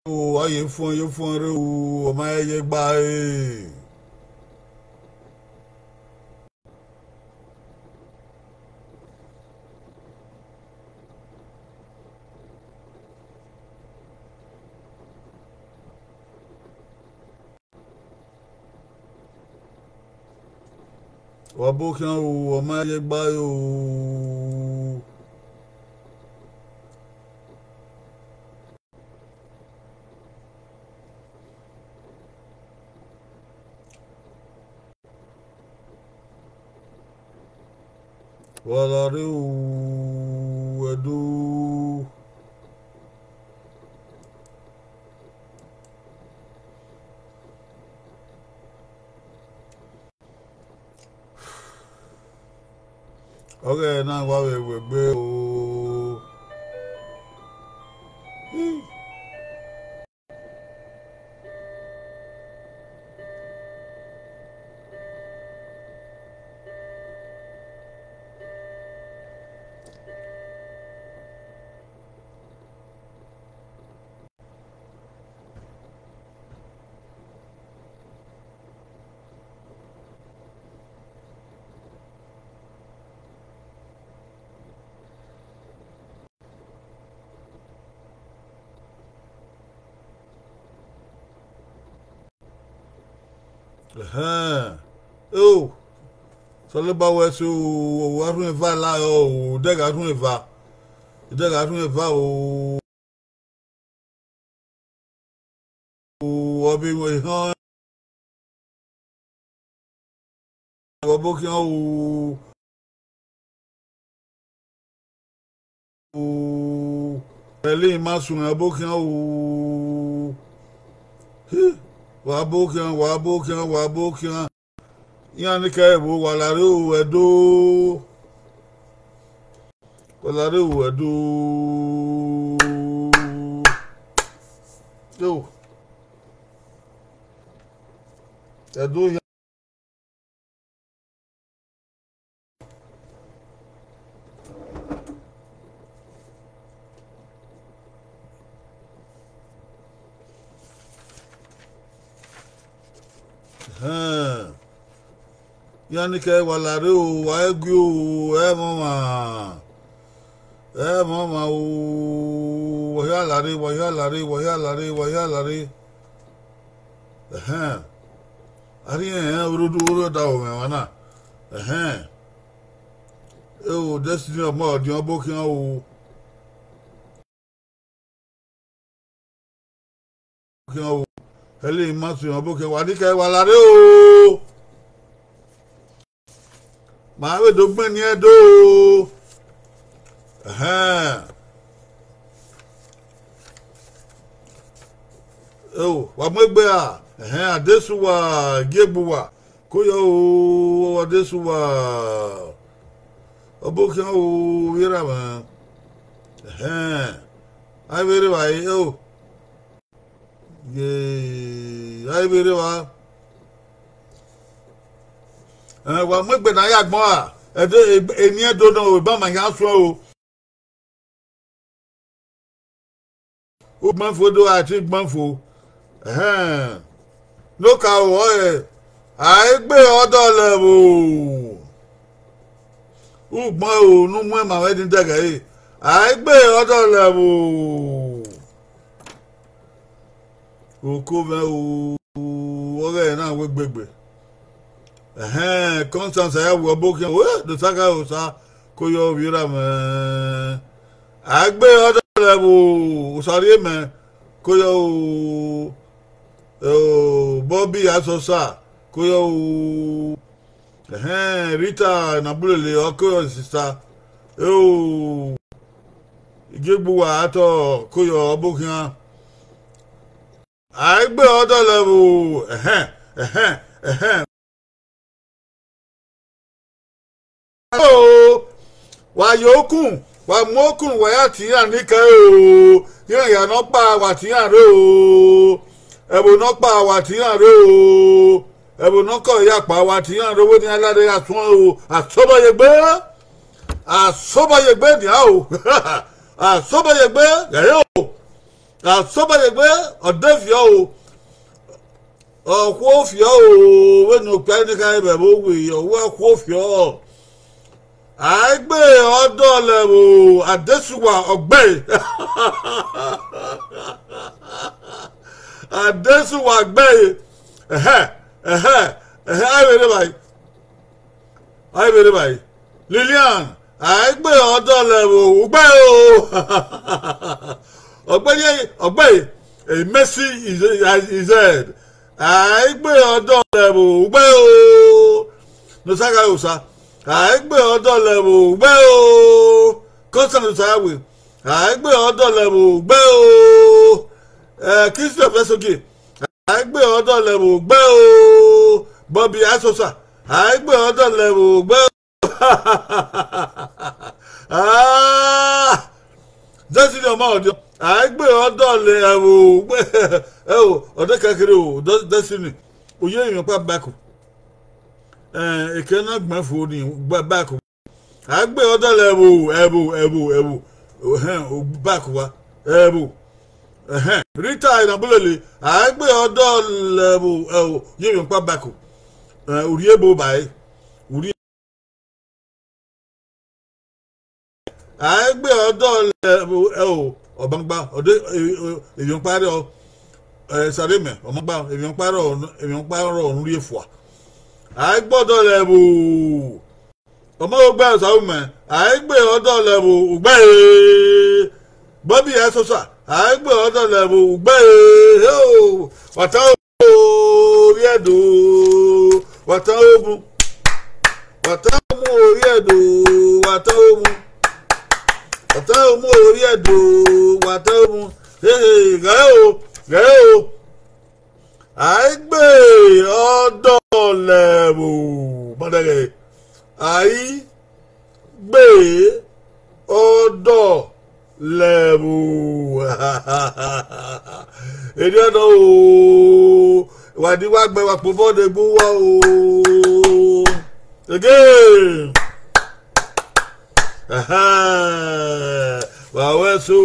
o aye fún re o ma ye gba wa bo kan o ma ye gba o wala re o edo okay na wa we gbe o oh so le ba we so wa run eva la o de ga run eva o obi we han o bo ki o ele ma sun abo ki o wa bo ki yan ke bo wala re o edo yo edo yani ke wala re o wa egu o mama o wa ya la re ari urudu da o me wana o destiny of mo di obo ki o ele masu obo ki wa ni ke wala re o ma we dogban ni edo wa mo gbe adesuwa gegbuwa ko yo o adesuwa obokan o wira ma ai bere wa ai bere wa wa mo gbe na ya gbon a eni edo na o ba ma yan so o gbanfo do ati gbanfo no ka o ai gbe odo lewo o gbon o nu mu ma we din daga ai gbe odo lewo o ko ve o re na we gbegbe Constance ya wo bo ki o do saka o sa ko yo wira me agbe odo lewo o sari me ko yo Bobby asosa ko yo Rita na bulele o ko sister igegbu wa ato ko yo bo ki agbe odo lewo wa yokun wa mokun wa ya ti an ni kan o ya no pa wa ti an re o ebo no pa wa ti an re o ebo no ko ya pa wa ti an re wo ni alade atun o asoboye gbe ni a o asoboye gbe ya o somebody gbe odefio o kwofio o we no pe ni kan be bo we o we kwofio agbe odo lewo adesuwa ogbe adesuwa gbe I very bye. Lillian, agbe odo lewo ugbe o ogbe a mercy is head. Agbe odo lewo ugbe o no saga usa. Agbe odo lewo ugbe o constant sawe. Agbe odo lewo ugbe o Christopher Soki. Agbe odo lewo ugbe o Bobby Asosa. Agbe odo lewo ugbe Destiny ọmọ ọdọ agbe ọdọ lewo ugbe ọdọ kakere o Destiny oye èèyàn pa bákò èké náà gbọ́n fún ní bákò agbe ọdọ lewo ẹbù bákò wa ẹbù Rita ìnàbúlẹ̀lẹ̀ agbe ọdọ lewo yẹ̀yàn pa bákò orí ebo báyìí orí agbe ọdọ lewo ọbangba ọdọ èèyàn parí ọ sàrèmẹ ọmọgbà èèyàn parí ọrùn rí èfùà àìgbọdọ lewo ọmọ ọgbà ọsàwùmẹ àìgbé ọdọ lewo ùgbẹ bọbí ẹsọsà àìgbé ọdọ lewo ùgbẹ wàtá orí ẹdọ wàtá ogun wàtá mú orí ẹdọ wàtá ogun. Wata omu orí ẹ̀dùn wata omu gẹ́ẹ́ o àìgbé ọ̀dọ̀ lẹ́wò mọ́tẹ́gẹ́ àìgbé ọ̀dọ̀ lẹ́wò èdè ọ̀dọ̀ o ìwádìí wá gbẹ wà pọ̀ bọ́ọ̀dẹ̀ gbó wá o again. Waweso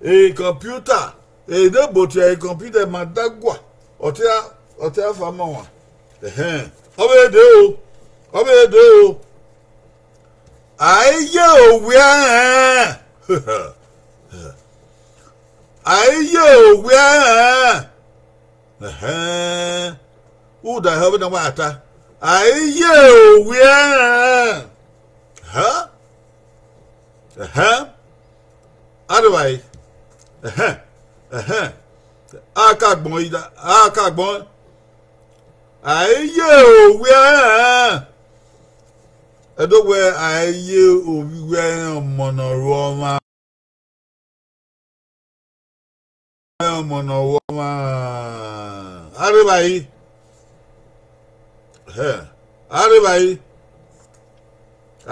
a computer a computer madagwa ọtí afama wa ọbẹ̀ èdè o ayé òwe ụda ihe ọbẹ̀ náà wà ata ayé òwe otherwise akagbon ayé òwe edowe ayé òwe mọ̀nàrú ọmọ otherwise àríbáyé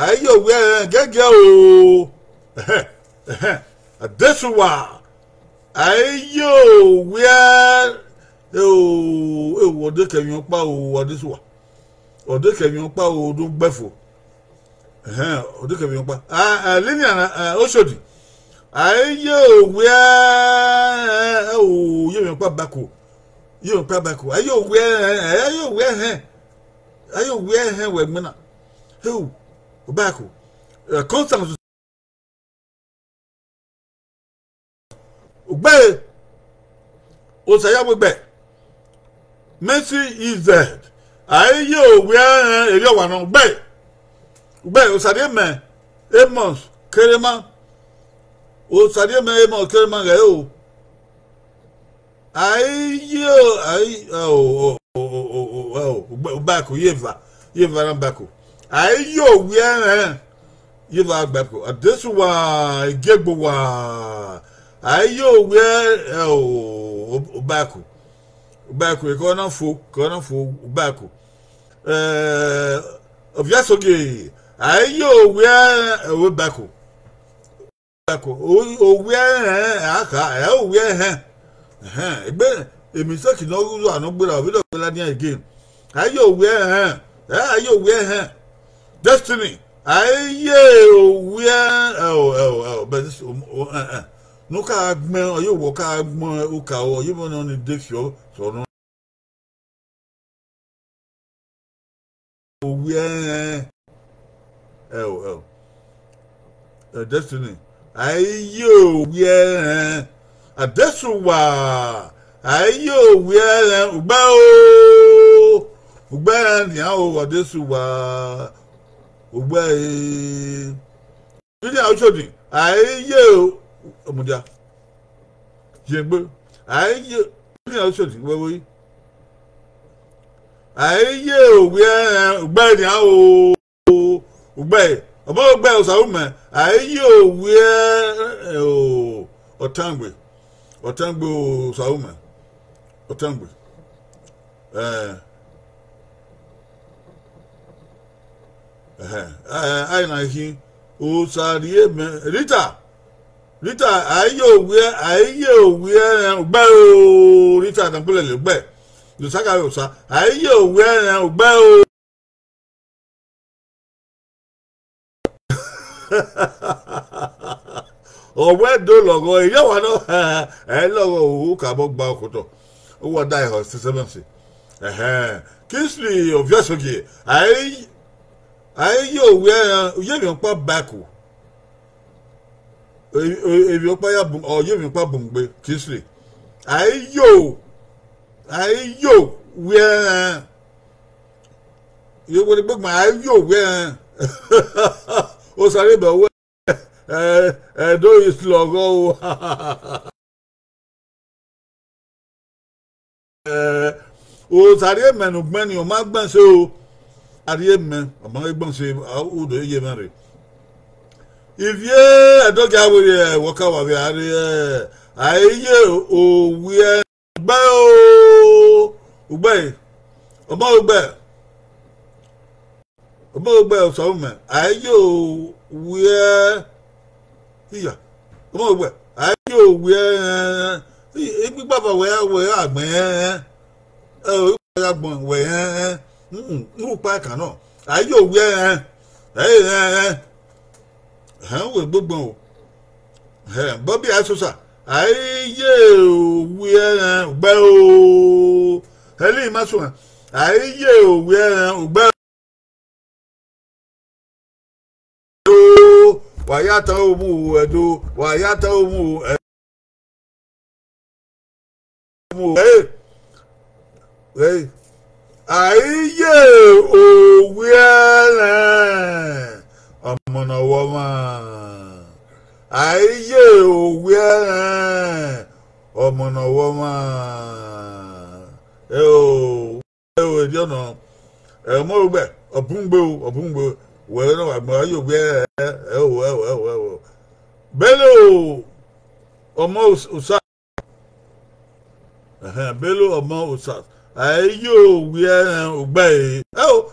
ayé òwe gẹ́gẹ́ o àdẹ́sùwà ayé òwe ọdẹ kẹyìn pa o àdẹ́sùwà ọdẹ kẹyìn pa o ọdún gbẹ́fọ̀ ọdẹ kẹyìn pa lẹ́yìn Ọ̀ṣọ́dì ayé òwe yẹ̀yìn pa bákò ayé òwe ayo where hen we mina who obako constant ogbe o saya gbe mercy is dead ayo where eri wa no gbe o sade me Amos Kerema o sade me Amos Kerema ga o Bako yeva rambako ayo where yeva bako adeswa igegbo wa ayo where bako kona fo bako obviasoge ayo where bako o where aka o where egbe emisaki no ru anogbera obido gbela ni again ayo we Destiny Aye, but this no car or you walk out more uka or even on the dick show, so no. Destiny. Ayo, yeah, a desuwa. Ayo, yeah, ubao, uban, yao, a desuwa. Ubay. Did I show you? Ayo, Mudia. Jimbo. Ayo, did I show you? Where were you? Ayo, yeah, ubay, yao, ubay. About bells, I woman. Ayo, where Otangwe, Sauma, Otangwe. I like him. Oh, sorry, Rita, ayo, where, bow, Rita, and pull a little bit. The Sakarosa, ayo, where, bow. Or where do logo, you know, logo who come up Balcoto. Who will die of 7. Kingsley of Yasogi. You where you pop back. If you pay up or you pop bumbe, Kingsley. You where you would book my you where. Oh, sorry, but do is logo. Oh, sorry, man, of many of my bands. So, at the man, among a bunch of who do you marry? If you I don't get with walk out of the I you, oh, we are obey, about bells, so man, you, where here, come on, where you, where if you papa where man, oh, where, no pack, no, you, where, how will Bobo, Bobby Asosa, you, where, bell, Helly Masson, you, where, bell. Wayata omu edo wayata omu hey aye owiele amona woma aye owiele amona woma ejo no mo gbe obungbe well, I'm Bello almost Usa. Bello almost Usa. Ayo, we are obey. Oh,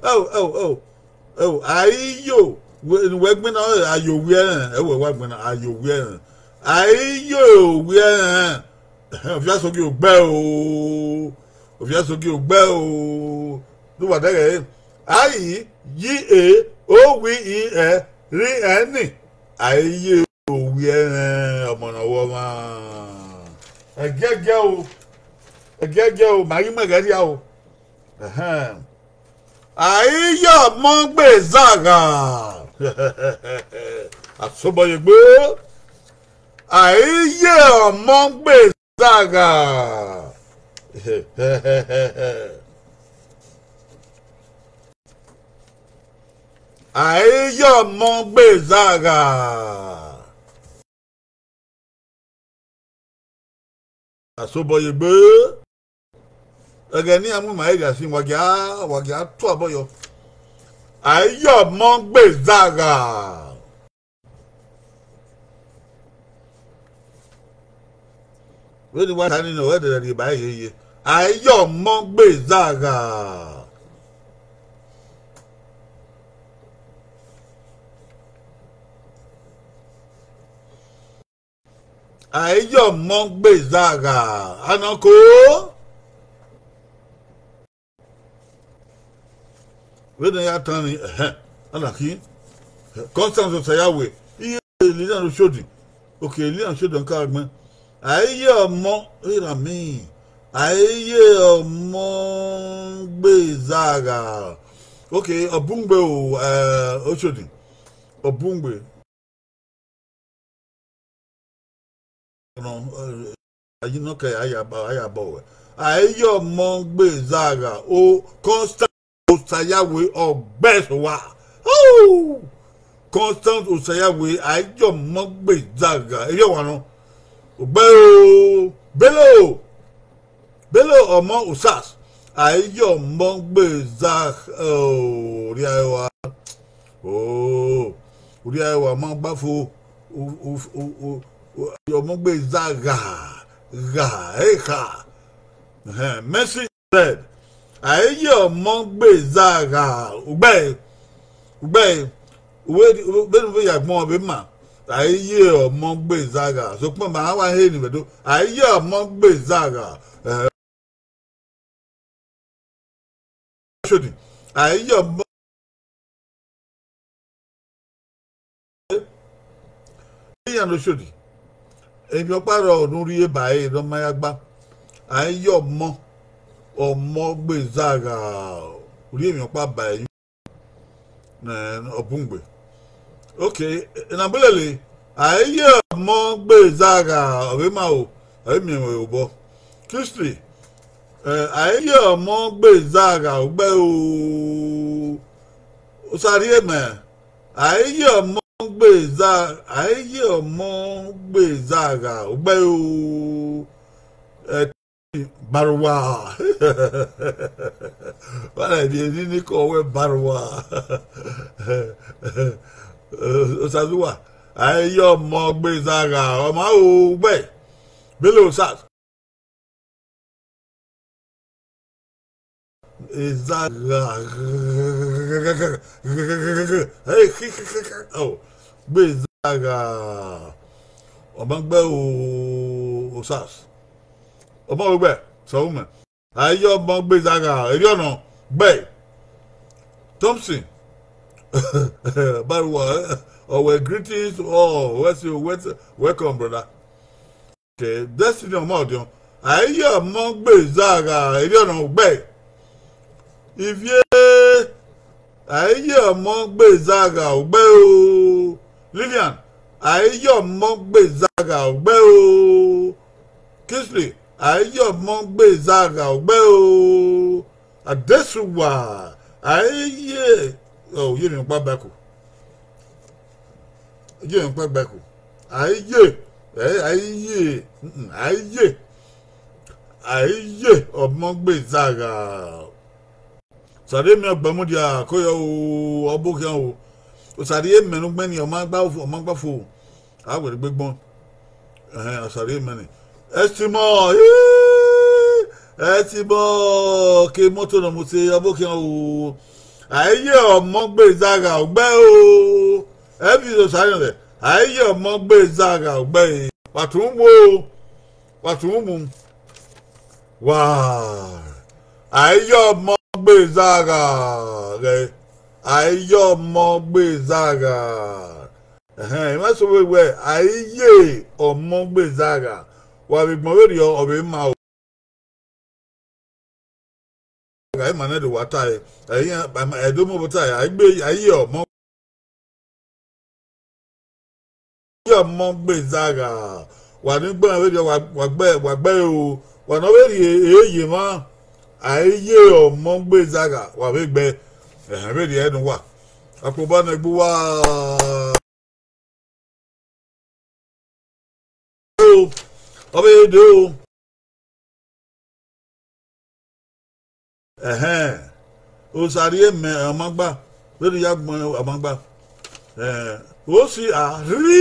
ayo. Wegman are you wearing? Oh, Wegman are you wearing? Ayo, we are. Just so you bell. Just so you bell. Do what they I. Ye o we ri any aye o we ọmọna woma egege o ma yi magari o aye yo mo gbe zaga asoboye gbe aye yo mo gbe zaga Aye, your mong bezaga. So boy, boo. Again, I'm my guessing wagia, trouble you. Aye, your mong bezaga. Really, what I know whether you buy ye. Aye, your mong bezaga. Ayo mong bezaga anako when ya tani anaki Constant Osayawe. Iye Lilian Oshodi. Okay, Lilian Oshodi on Carmen. Aye ọmọ ira mi. Aye ọmọ Gbezaga. Okay, Obungbe Oshodi. Obungbe. No, you know, ayaba. Aye ọmọ Gbezaga. O Constant Osayawe Ogbesowa. Oh! Constant Osayawe aye ọmọ Gbezaga. Eyo wa no. Bello ọmọ Usas aye ọmọ Gbezaga. Orí ayẹwà máa gbá fo ọmọ Gbezaga ẹ̀ka Mercy said aye ọmọ Gbezaga bẹ́ẹ̀ bẹ́ẹ̀ yàgbọ́n ọbẹ̀ mà aye ọmọ Gbezaga so pọ́n máa wá hẹ́ nìbẹ̀dọ́ aye ọmọ Gbezaga aye ọmọ Lilian Oshodi èmi ọ̀pára ọ̀dún rí ẹ̀bà ẹ̀ lọ́mọ́yágbá aye ọmọ Gbezaga orí èmi ọ̀pá bàyẹ̀ Obungbe. Okay, Nabulele, aye ọmọ Gbezaga Obemao, Emi Obo. Christy, aye ọmọ Gbezaga Ogbe o. Osari eme, aye ọmọ Gbezaga Ogbe o. Barwa. Wala di ni ko we Barwa. Osazuwa. Aye ọmọ Gbezaga ọmọ Ogbe. Bello Sat. Ezaga. Hey, oh. Gbezaga. Ọmọ Gbe Osas. Ọmọ Ogbe sọwọmọ aye ọmọ Gbezaga eri ọ̀nà Gbe Thompson Barwa our greetings all welcome brother. Okay, Destiny ọmọ ọdún aye ọmọ Gbezaga eri ọ̀nà Gbe Ivie aye ọmọ Gbezaga Ogbe o Lilian aye ọmọ Gbezaga Ogbe o Kingsley aye ọmọ Gbezaga Ogbe o Adesuwa aye yé mi pa bako aye ọmọ Gbezaga sàdé mi ọgbàmú di àkóyọ ọbọkàn o sàdé mẹnu gbẹni ọmọ gbàfọ àwẹrẹ gbẹgbọn sàdé mẹni estimọ kí mọ́tò náà mo ṣe ọbọkàn o aye ọmọ Gbezaga Ogbe o ẹbí sọ sáyẹn rẹ aye ọmọ Gbezaga Ogbe wàtúmù wà aye ọmọ Gbezaga rẹ aye ọmọ Gbezaga ìmọ̀sọ̀ wẹ̀wẹ̀ aye ọmọ Gbezaga wà gbọ̀n wẹ̀rẹ̀ ọ̀bẹ̀ máa I managed to what I don't know what I hear ọmọ Gbezaga wà ní gbọ́n àwọn èdè wàgbẹ́ o wà náà wẹ́rì èyí mọ́ àìyé ọmọ Gbezaga wà wẹ́gbẹ́ wẹ́rì ẹnu wà àpòbá náà gbó wá ọbẹ̀ èdè o. Osari eme amagba lórí yagbọn amagba ó sì rí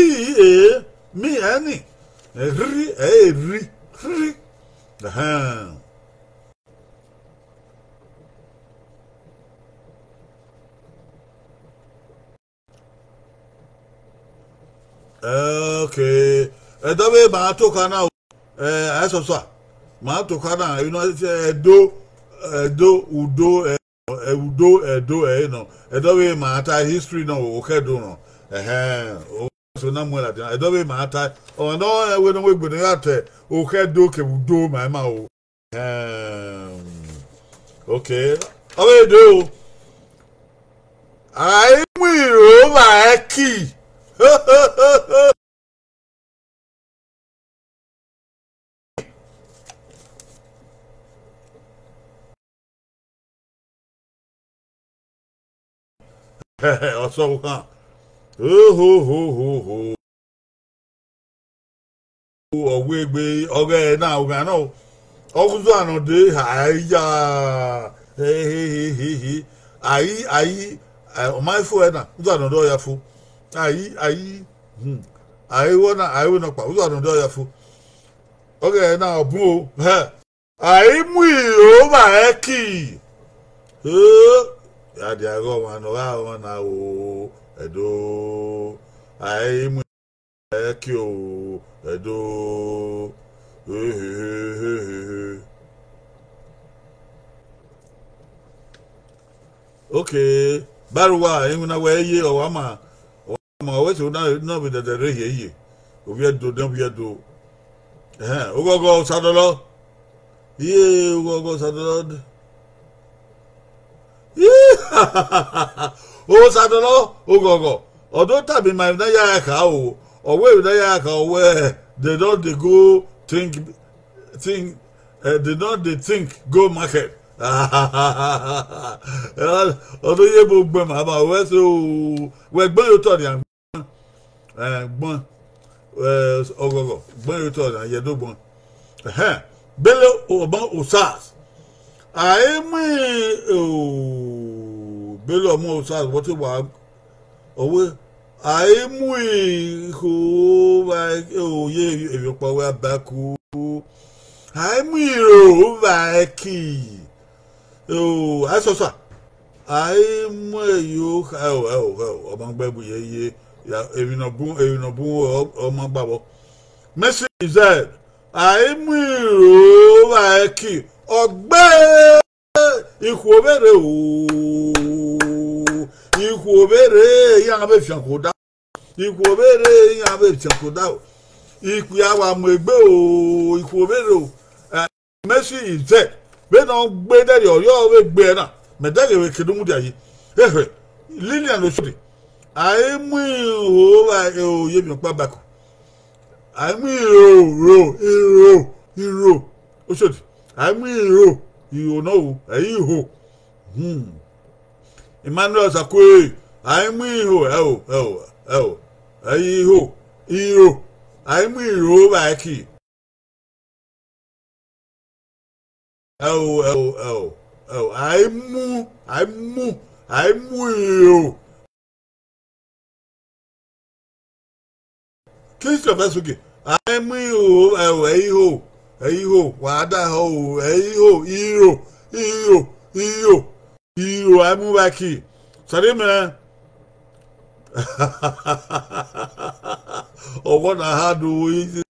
mi ẹni rí okay ẹ̀dọ́wé màá tó kan náà ẹ̀sọ̀sọ̀ màá tó kan náà Edo Udo Edo no Edo we matter history no okedo no so na mo la Edo we matter o no we no we gbe no ate okedo ke Udo my ma o okay awe do I will over key also ho ogwegbe oge na oga no oguzo anode aya ayi my phone na uzo anode ya fu ayi wona pa uzo anode ya fu oge na obu ayi mu o ba eki ya dia go ma no wa na o Edo ayi mu eki o Edo okay baruwa enguna weye o ma we so na be the reye obi Edo don bi Edo ogogo sadolo ogogo sadolo o sadolo ogogo odo tabi ma na ya ka o we na ya ka o we they don't they go think they don't they think go market odo ye bo gbe ma ba we so we gbon yo to ni gbon ogogo gbon yo to na ye do gbon bele o bon o sas aimi bele o mo sas what wa owe aimu ho ba ye e pa wa baku aimu ba ki asosa aimu yo o ma gba bu ye ya ebi no bu o ma gba bo message is that aimu ba ki ogbe iku obere iku obere yan be fian ko da iku obere yan be fian ko da iku ya wa mo egbe o iku obere o Messi is there we no gbe de yo we gbe na me de we kedu dia yi Lilian lo sodi ai mu o ba o ye mi pa back ai mu ro o sodi ai mu ro you know ai ho Emmanuel Sakwe ai mu ho ai ho iro ai mu ro ba ki ai mu iro Christopher Basuki ai mu ai ho wa da ho ai ho iro ai mu ba ki sare me o na ha do yi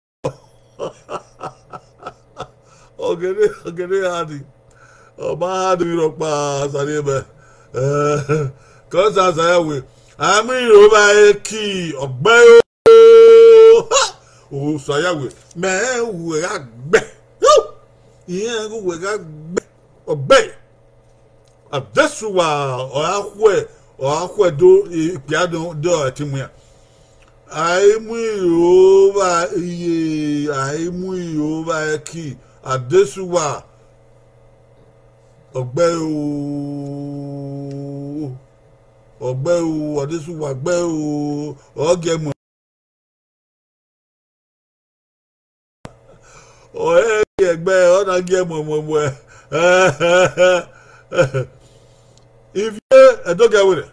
ogere hadi o ma hadi ro pa sare me ko sa ya we ami ro ba ki ogbe o sa ya we me we ga gbe iyan go we ga gbe ogbe adesuwa o akwe do ipiado do atimu ya ai mu ro ba iye ai mu ro ba ki adesuwa ogbe adesuwa gbe oge mo o egbe o na ge mo if you don't get with it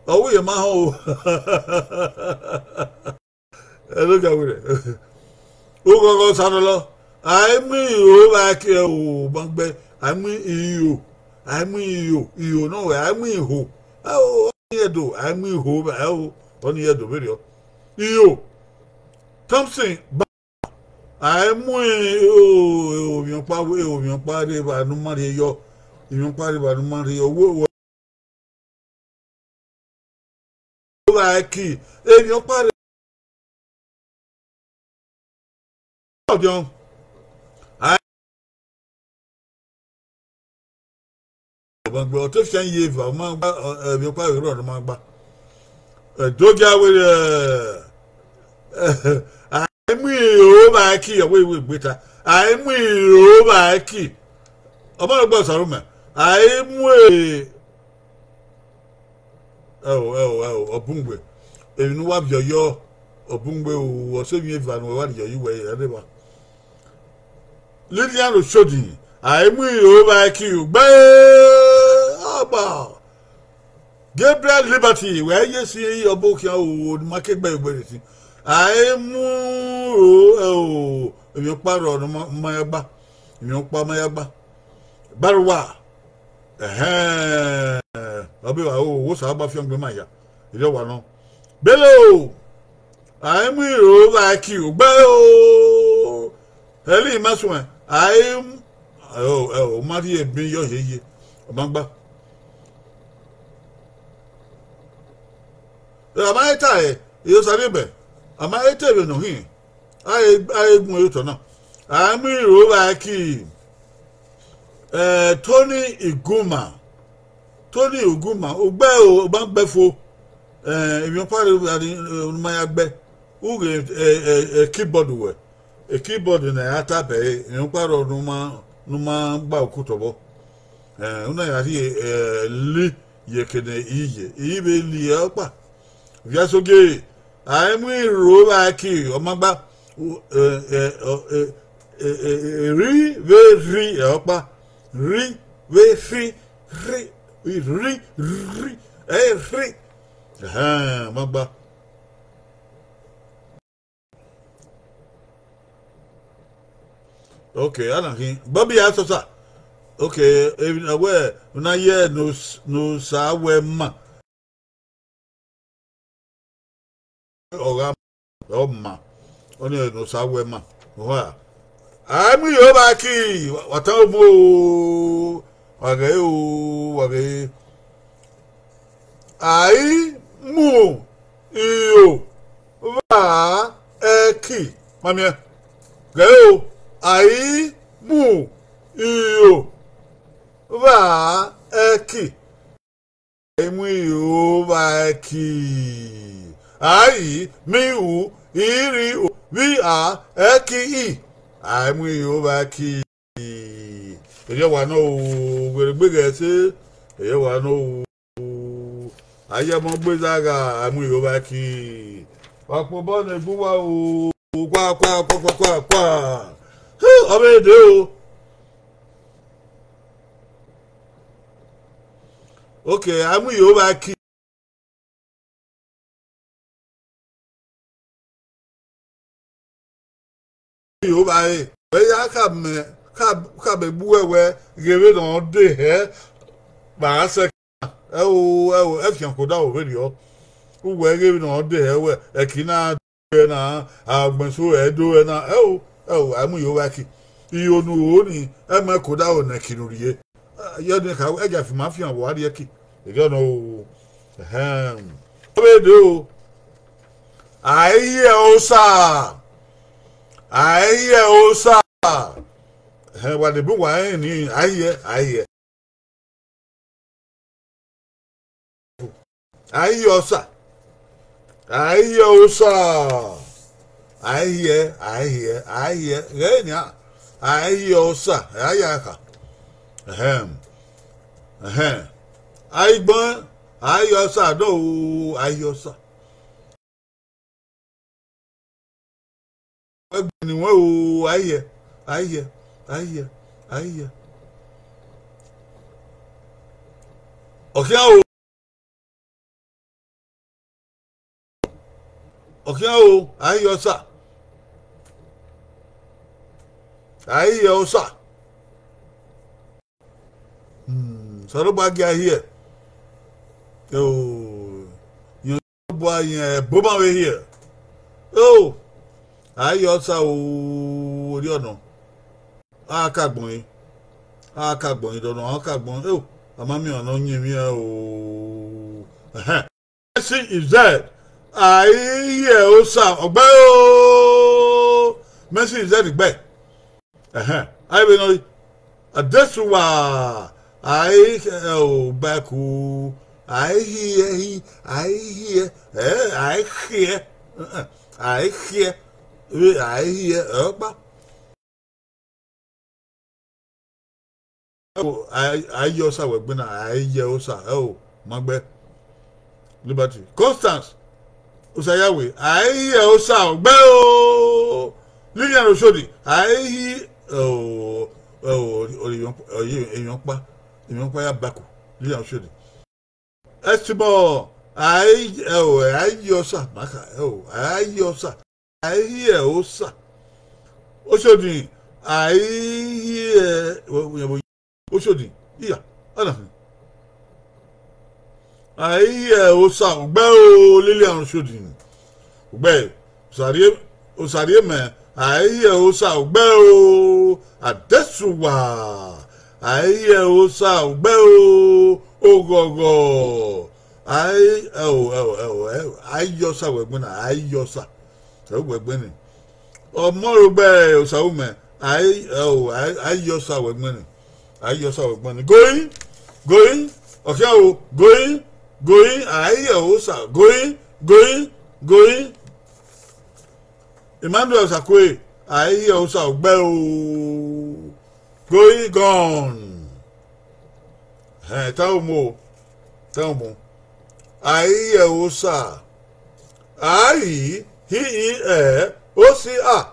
oh we ma ho don't get with it o go sanolo ai mi o ba ke o bangbe ai mi iyo no ai mi ho o ni do ai mi ho ba o oni edo video iyo Thompson ai mi o mi pa de ba no ma de yo ìyún pariwo àti máa rí owó bá kì èèyàn pariwo ọjọ́ àgbàgbọ́ ọtí fi ń yé ìfà máa gbá èèyàn pariwo ìrọ̀ ọ̀dọ́ máa gbá ẹ̀dọ́jà wẹ̀rẹ̀ àìmú ìró bá kì ọ̀wọ́ ìwé ìgbéta àìmú ìró bá kì ọmọ ọgbọ́n sọ̀rọ̀ mẹ́ àìmú ọ̀bùngbè èyí ni wà bìọ̀yọ́ ọ̀bùngbè ọ̀sẹ̀yìn ìfà ni wà bìọ̀yọ́ ìwẹ̀ ẹ̀rẹ́bà Lilian Oshodi àìmú ìró bá kì gbẹ́ ọ̀gbà Gabriel Liberty wẹ́ẹ́ yé sí ọbọ̀ òkè ọ̀hún ní mákẹ́gbẹ́ ìgbẹ́rẹ́ sí àìmú èmi pààrọ̀ ọ̀nà mayagba èmi pa mayagba Baruwa ọbẹ̀ wà owó sábà fi ọ̀gbẹ́ máa yá ìjọ wà náà Bello àìmú ìró bá kí o gbẹ́ o ẹ̀lí ìmásùn ẹ̀ àìmú márí ẹ̀bí yọ̀ yéye ọ̀gbọ́ngbá àmáyétà ẹ̀ èyí sáré bẹ̀ àmáyétà ẹ̀ nù hìn àìgùn èyí tọ̀ náà àìmú ìró bá kí Tony Iguma ogbe o ba gbefo èmi pare ani maya gbe uge keyboard we keyboard na ata be èmi pare numa gba okutobo una ya ri li yekene ibe li opa via soge àìmú ìró bá kí o ma gba ri opa ri magba okay anakin Bobby asosa okay even aware na ye no sawe ma ma oni no sawe ma wa àmì yóò bá kí wàtán òmò wàgẹ́ àìmú ìyò bá ẹ̀kì mamiẹ gẹ́ o àìmú ìyò bá ẹ̀kì àìmú ìyò bá ẹ̀kì àìmíhù ìrì bí a ẹ̀kì ì àìmú ìyò bá kí èyẹ wà náà gbèrègbèrè ẹsẹ èyẹ wà náà ayẹmọ gbèsàgà àìmú ìyò bá kí papọ̀ bọ́ọ̀nù ìbúwà kwakwakwakwakwakwa ọmọ èdè o ok àìmú ìyò bá kí ìyò bá yẹ ẹ̀yà kàmẹ́ kabe buwewe gere no de he ba se efian koda o radio uwe gere no de he we ekina na agbenso edo na amu yo waki iyonu oni eme koda o na kinurie yo de ka eja fi mafian wo ade ki e no obedo aye osa wà lè bí wà ẹ̀ ní ayẹ ọ̀sà rẹ̀ ní ayẹ ọ̀sà ayẹ àkà àìgbọ́n ayẹ ọ̀sà àdó ayẹ ọ̀sà ẹgbẹ́ ni wọ́n ayẹ ọ̀kíá o ayé ọ̀sà sọ̀rọ̀ bá gé ayé yẹn bọ́ ayé bó máa wé yẹ ayé ọ̀sà o orí ọ̀nà akagbọ̀n akagbon idono akagbon amami ona nyimi o Mercy is dead. I hear osa ogbe o Mercy is dead igbe I be no adesuwa I baku I hear I hear opa I yosa we gbina I hear osa magbe Liberty Constance Osayawe I hear osa ogbe o Lilian Oshodi I hear èèyàn pa ya baku Lilian Oshodi Estimo I yosa maka I yosa I hear osa Oshodi I hear Oshodi iya ana I hear osa ogbe o Lilian Oshodi ogbe Osarie me I hear osa ogbe o adesuwa I hear osa ogbe o ogogo I yosa wegbena I yosa wegbeni omorugbe osawume I yosa wegbeni I yosa wegbeni going okay o going I hear osa going Emmanuel Sakwe I hear osa ogbe o going gone tell me I hear osa I osa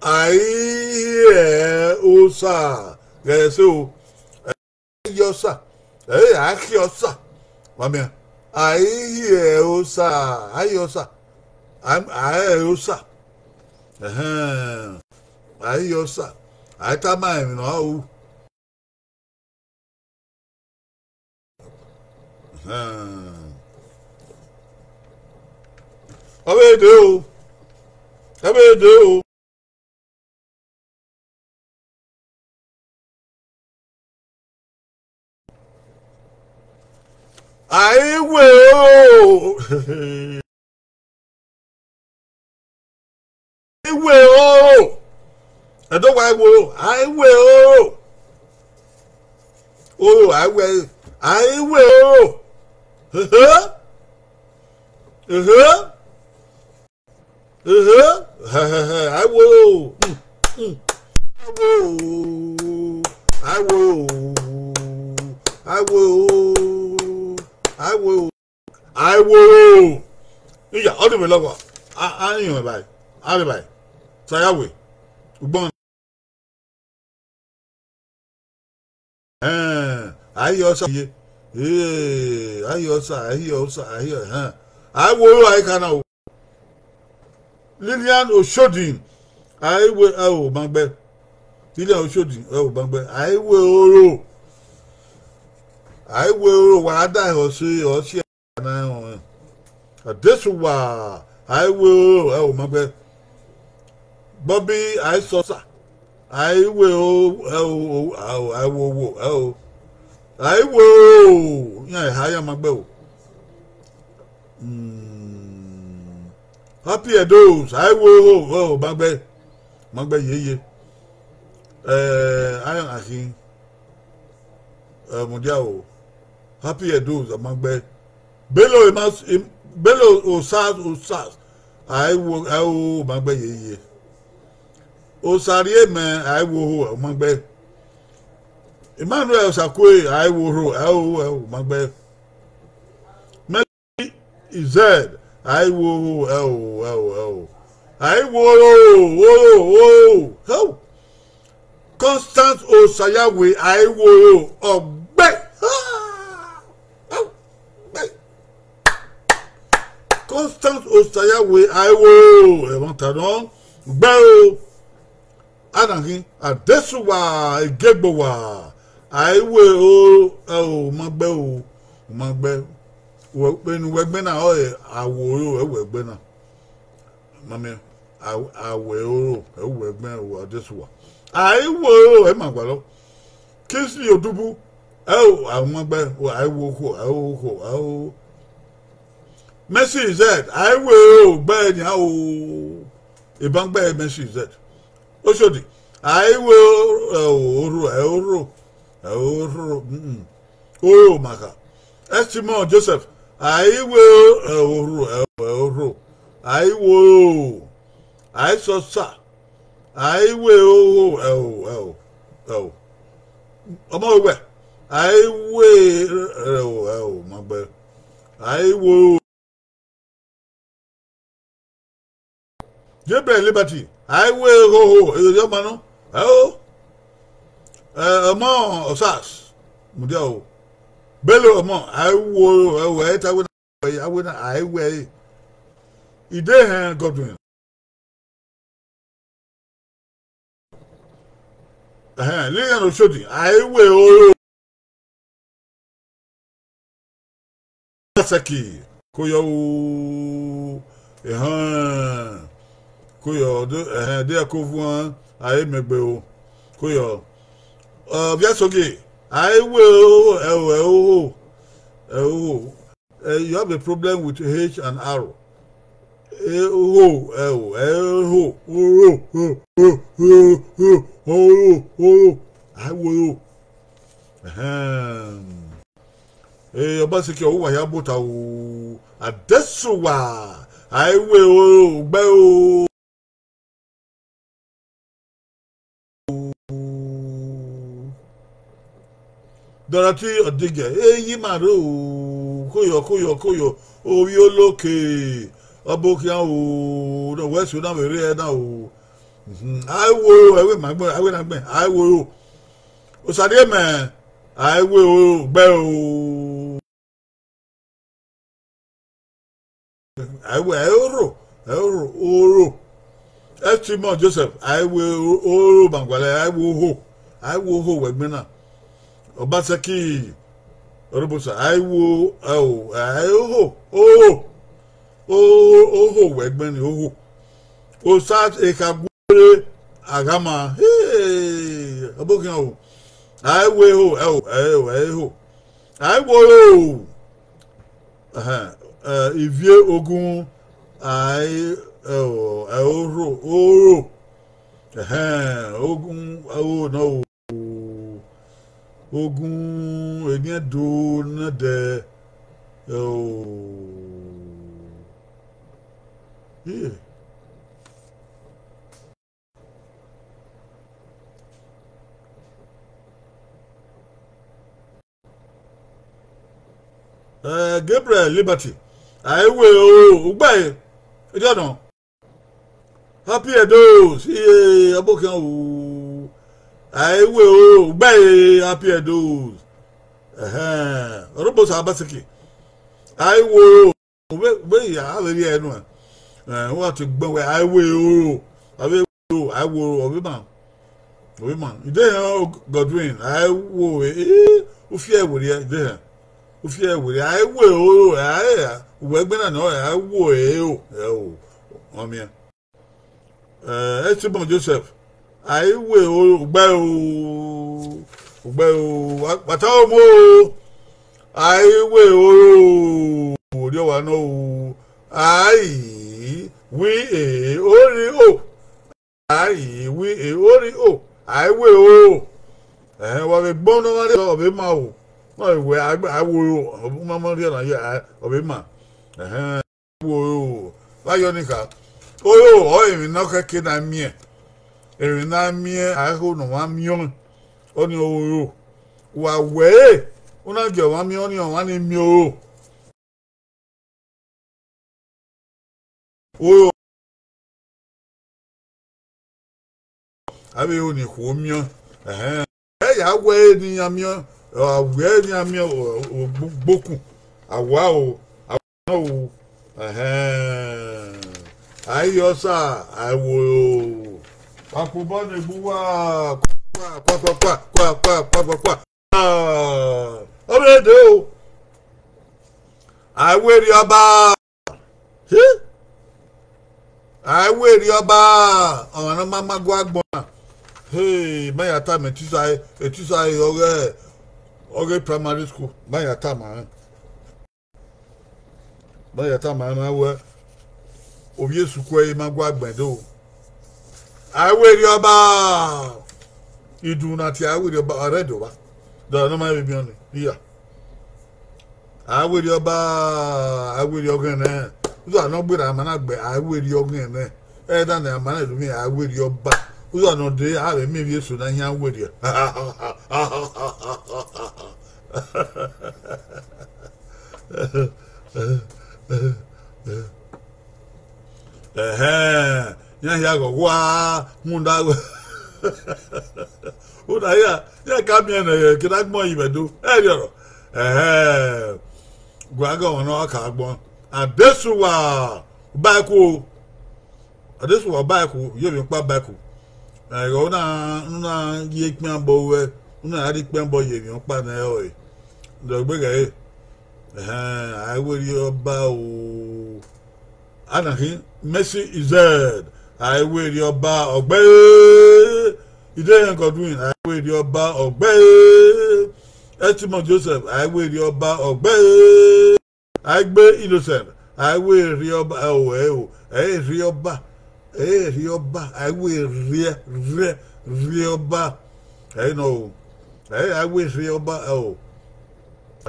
I hear osa yes o yosa I hear osa mami I hear osa I osa I osa I yosa I tama mi no Abedo I will I don't I will I will I will I will I will yeah all the way logo I you bye I'll be bye Sayawe ugbon I yosa I yosa I will I can Lilian Oshodi I will Bangbe Lilian Oshodi Bangbe I will wada or she this wa I will Bangbe Bobby I saw I will yeah higher Magbo happy those I will Magbe ye I am asking Mundial happy those Magbe Bello Osas I will Magbe ye Osarie man I will Magbe Emmanuel Sakwe I will Magbe Mercy is dead I will I will Constant Osayawe I will obey Constant Osayawe I will Montadon Bell Anahi Adesuwa Egegbowa I will Magbe when Wegbena or Wegbena Mammy I will Wegbena this one I will Emmanuel Kingsley Odubu. Oh, I remember. I will. Mercy Z. I will. Bad now. A bank by Mercy Z. Oshodi. I will. Oh, Maka. Estimon Joseph. I will. I will. I saw sir. I will. I'm aware. I will. My bad. I will. Gabriel Liberty. I will. Your man. Oh. Among Osas. Mudio. Bello among. I will. I will. He did Godwin. Leon Oshodi. I will. Saki. Koyo. Koyo. They are Kovuan. I may Koyo. Biasogi. I will. You have a problem with H and R. I will. Obaseki owo ya bota o adesuwa. I will. Beo. Dorothy Odige. Eyi maro. Koyo. Owi oloke. Abokia o no west na we re na o. I will I will. Osade me I will beo. I will oro. Estimon Joseph. I will oro bangwale. I will ho wegbena. Obaseki Orobosa. I will wegbeni Osat ekagure agama. Hey, abokin o. I will ivie ogun I oro ogun no ogun eni do na de yeah. Gabriel Liberty. I will obey. You don't know. Happy Edos. I will obey. Happy Edos. Robos Abasaki. I will obey. I have no. What to go where I will. I will obey man. You don't Godwin. I will. Ufia will there. Ufia will. I will. Wegbena no. I will. Omia. Estimon Joseph. I will obey. What more? I will. You want know? We Oreo. We Oreo. I will. What a bono of him. I will. Mamma, of him. Lionica. Oh, I'm not a kid. I'm mere. Every now mere, I hold no 1 million on your way. When I get 1 million on 1 million. Oh, I will only home you. Hey, I wear the yamia, or wear the yamia or boku. A wow, I know. I yosa, I will. Akubane bua, kwa. Already, I wear your bar. I wear your bar on a mama guagba. Hey, my time at Tisai, okay, primary school. My time, my time, I were obvious quay, my guagbado. I will your bar. You do not hear with your bar already. The no my be on here. I will your bar, I will your gun. You are not good, I'm not, but I will your gun. Eh, then I'm man to me, I will your bar. You are not there, I will maybe you should here with you. Ya go wa munda. Uda ya come here na kira gbon ibedo. Yo. Gwa ga ono aka gbon. Adesuwa baku. Adesuwa baku, ye bi pa baku. Una ye pin bo we, una adi pin bo ye bi pa na o. Do gbe ga I will your bow. Anahin, Messi is dead. I will your bar obey. You didn't go doing. I will your bar obey. Estimate Joseph, I will your bar obey. I be innocent. I will your bar. Oh, your bar. Your bar. I will your bar. I know. I will your bar. Oh.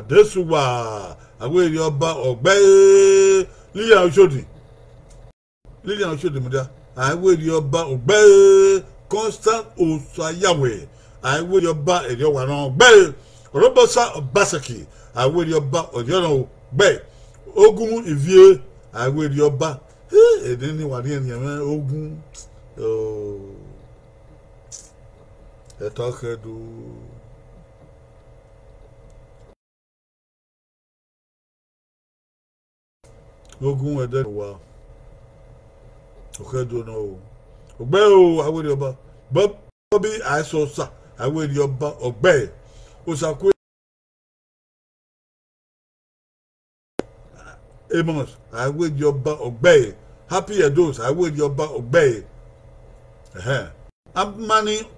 This wa I will your bar obey. Lilian Shodi. Lilian Shodi, Muda. I will your bar obey. Constant Yahweh. I will your bar and your one obey. Robosa Basaki. I will your bar or your obey. Ogun Ivie. I will your bar. And anyone in your man Ogun. Oh, a talker do. Ogun wa dead wa. Okay, don't know. Obey, I will your ba. Bobby, I saw sir. I will your ba. Obey. Osakwe. Amos, I will your ba. Obey. Happy adults, I will your ba. Obey. I'm money.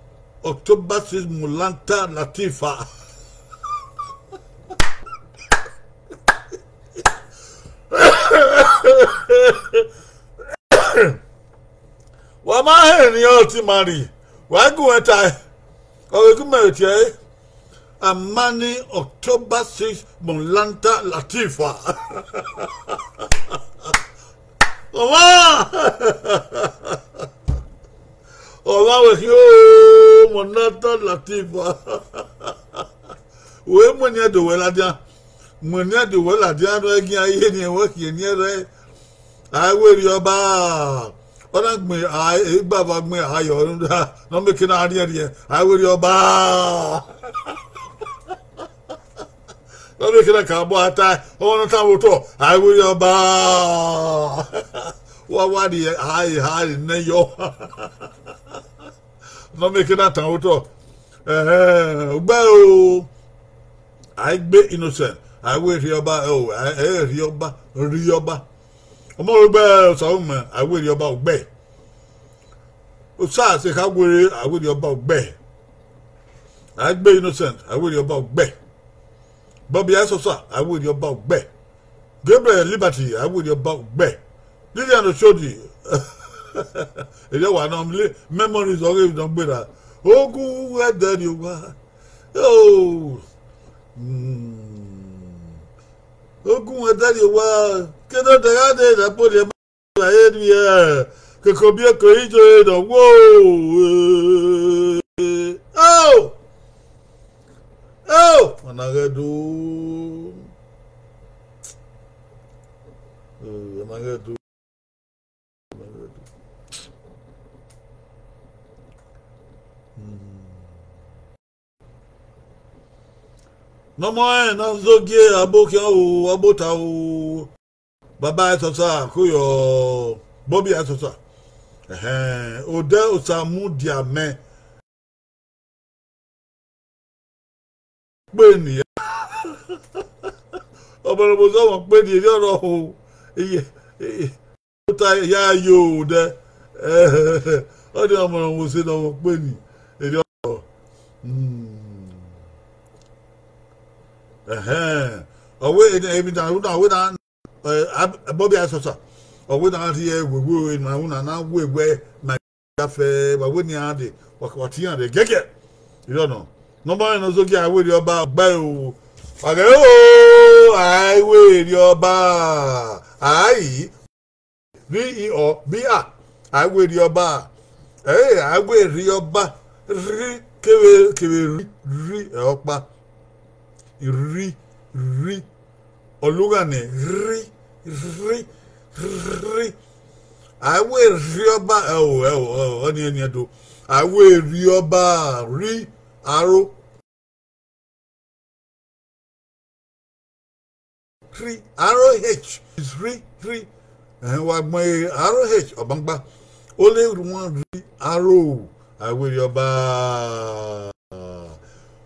October 6 Mulanta Latifa. Why my in your timari? Why go at I? Oh, you married, eh? A money October 6 Mulanta Latifa. Oh, with you, Monata Latifa. When you do well, when you do well, I didn't work in here. I will your bar. What me, I, Baba, me, I, no making an idea. I will your bar. No making a cowboy tie. Oh, no time. I will your bar. What do you, I, in your. No making that time. Well, I be innocent. I will your bar. Oh, I your bar. Rioba. I will your about bay. Say, how will I will your about bay? I be innocent. I will your about bay. Bobby, I saw, I will your about bay. Gabriel Liberty, I will your about bay. Lilian showed you. You know, memories always don't better. Oh, go where there you are. Oh, Ogun adari wa kedo de ade da po de ma area ke ko bi ko ijo do wo managadu managadu no more no zogie abokia o abota o baba sosa kuyo Bobby asosa ode osamu diame pe ni oboro so won pe ni oro o iye ota ya yo de o de omo mo se no pe ni Away in every time, without Bobby Assosa, or without here, we were in my own, and now we wear my cafe, but when you had it, what you had, get it. You don't know. Nobody knows okay, I will your bar, bow. I will your bar. I V-E-O-B-A. I will your bar. Hey, I will your bar. Ri Olugane ri I will rioba any do I will rioba ri arrow H is ri and what my arrow H obangba only one ri arrow I will rioba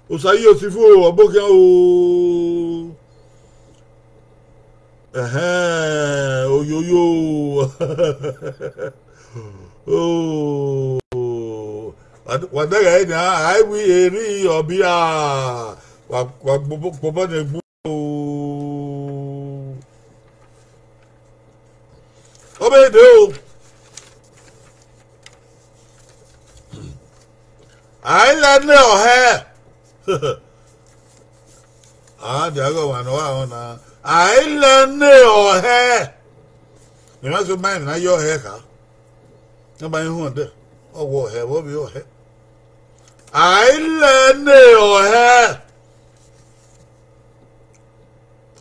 Osayi Osifo Oboke o oyoyo oh wadaga ina I wi eri obia wa bobo na egbu obede o Island o he Diago one Island or hair. You must mind now your hair. Nobody who there. Oh, what hair? What be your hair? Island or hair.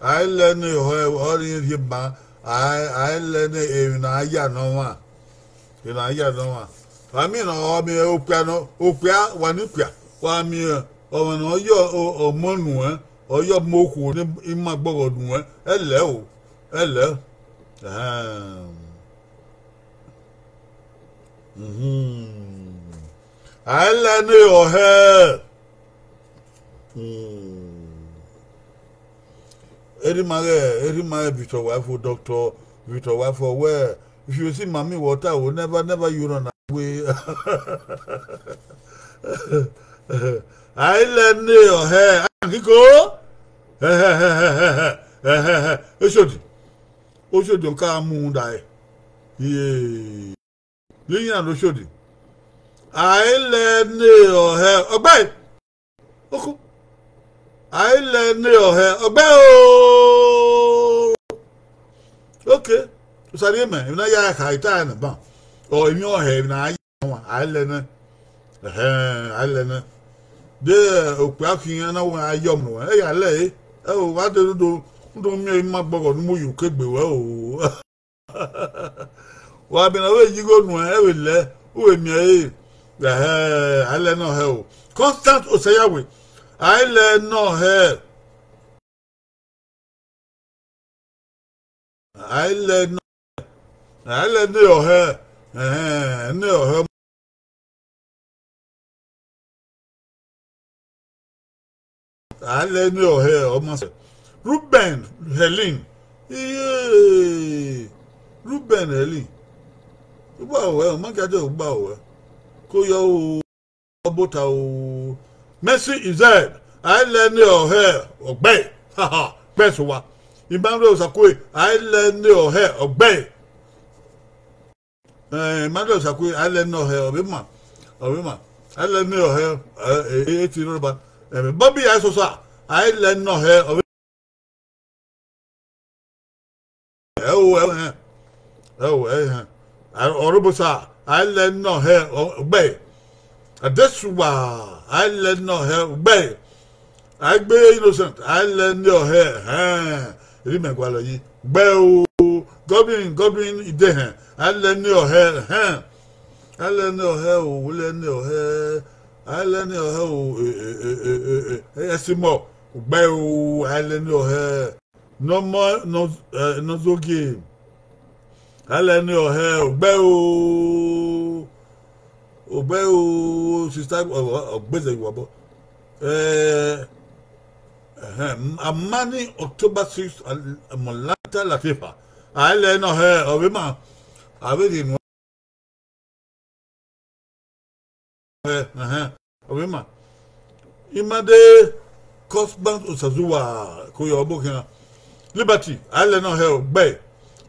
Island or hair. All in him, Island in Aya no one. In Aya no one. I mean, all me Opiano, Opia, one Upia, one me. Or no, your Monu, or your Moku in my board. Hello. I learn your hair. Every my Victor wife for doctor, Victor wife for where if you see mommy water, will never you run away. I learn your hair. Go. Oshodi nka mu dai. Yeah. Learn Oshodi. I learn your hair. Obey. Oku. I learn your hair. Obey. Okay. So say me, if na ya kaita na ba. Or in your hair na I learn. I learn. De okwakin na won ayom no e ya le wa de do me ma gbogo mu yu kegbe wa o wa bi na we jigo nu e we le o mi e I le no he o constant osayawe I le no he I le no he no he I let your hair almost Ruben Helen. Ruben Helen. Well, my God, bow. Koyo Bota. Mercy is that I let your hair obey. Haha, best one. Emmanuel Sakwe, I let your hair obey. Emmanuel Sakwe, I let no hair of him. I let your hair 18 about. Bobby Asosa, I let no hair of it. Orobosa, I let no hair obey. That's why I let no hair obey. I be innocent, I let no hair. Remember, Bell, Goblin, Ide, I let no hair. I let no hair, let no hair. I learn your hair. Esimo, Bell, I learn your hair. No more, no so game. I learn your hair. Bell, sister, better wabo. A money October 6th, a Molanta Latifa. I learn your hair. Obima, I will Obima. imade cosband osazuwa koyo obokan liberty ale no he ogbe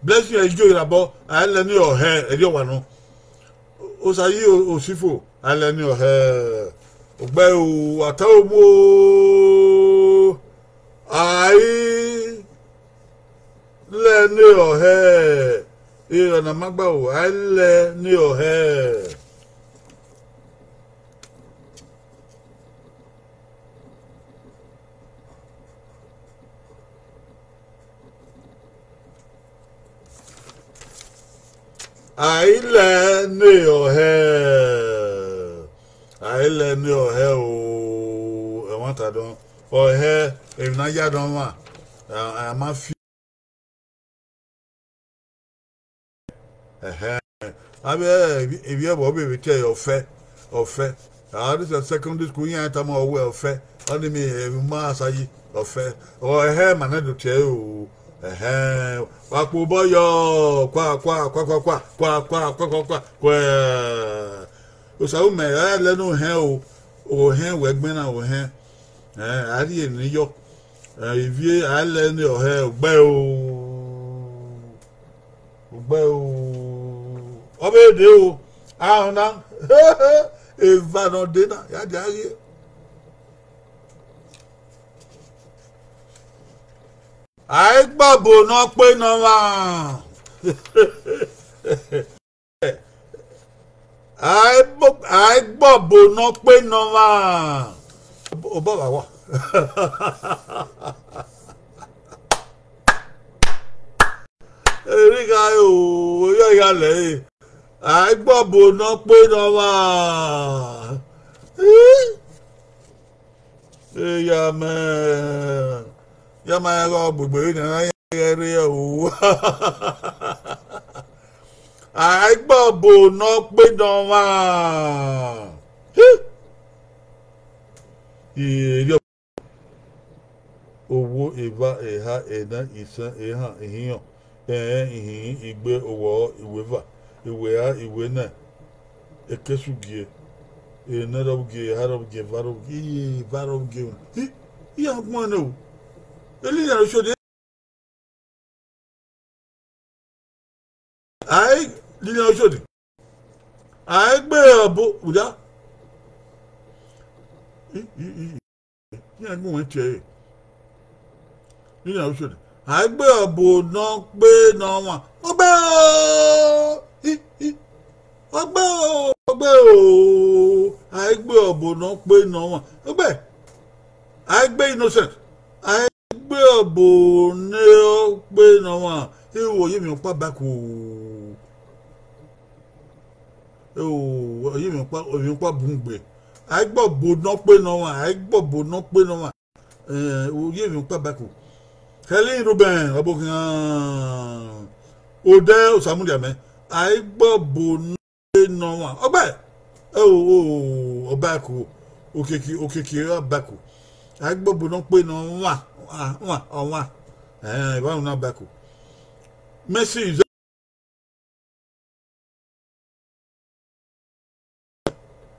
blessing ejo irabo ale ni ohe ejo wa no osayi osifo ale ni ohe ogbe o atawo mo ai le ni ohe ira na magba o ale ni ohe aile ni ohe o e want adon ohe e na ya don wa ma fi abe if you bo be tell your ofe this is secondary school yan ta mo we ofe oni mi ma asayi ofe ohe ma na do te o wapo boyo kwa o sa o me lenu he o he wegbin na o he ari eniyo ivie ale ni o he ogbe o obede o ahuna eva no de na ya jari ai gbabo no pe no wa ai gbabo no pe no wa o baba wa eriga yo ya le ai gbabo no pe no wa ya me ya ma go gbogbo na ya re o ai gbabo no pe no wa owo eva eha ena isa eha ehiyan ihin igbe owo iweva iwe a iwe na ekesugie enarobgie harobgie varobgie ya gbonu eli na so de ai li na so de ai gbe obo uja ya gbon che li na so de ai gbe obo no pe no wa ogbe o ai gbe obo no pe no wa ogbe ai gbe innocent ai gbe obo ne o pe no wa ewo ye mi pa back o ye mi pa bungbe ai gbe obo no pe no wa ai gbe obo no pe no wa o ye mi pa back o Kelly Ruben abokan ode osamudia me ai gbe obo no wa ogbe o back o okeke back o ai gbe obo no pe no wa ba na back o Messi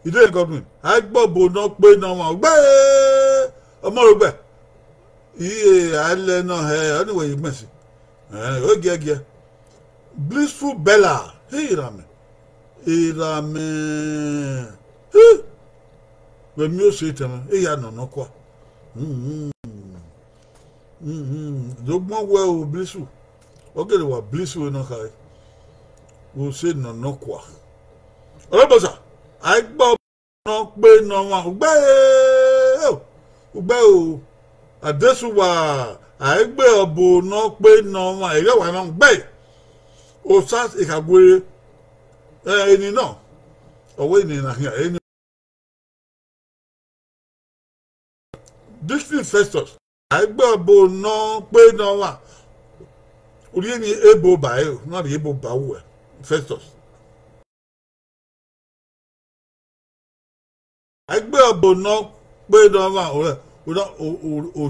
ide godwin ai gbe obo no pe no wa ogbe omo rogbe iye ale no he anyway Messi oge blissful Bella irame we mi o se tem ya no kwa dogbon we o blissful ogere wa blissful no kai o se no kwa olobosa ai gbo no pe no wa ugbe o adesuwa ai gbe obo no pe no wa ere wa no gbe o sat ikagwe eni no owe ni na here eni District Festus ai gbe obo no pe no wa ori ni ebo ba e no ri ebo ba wo Festus ai gbe obo no pe no wa o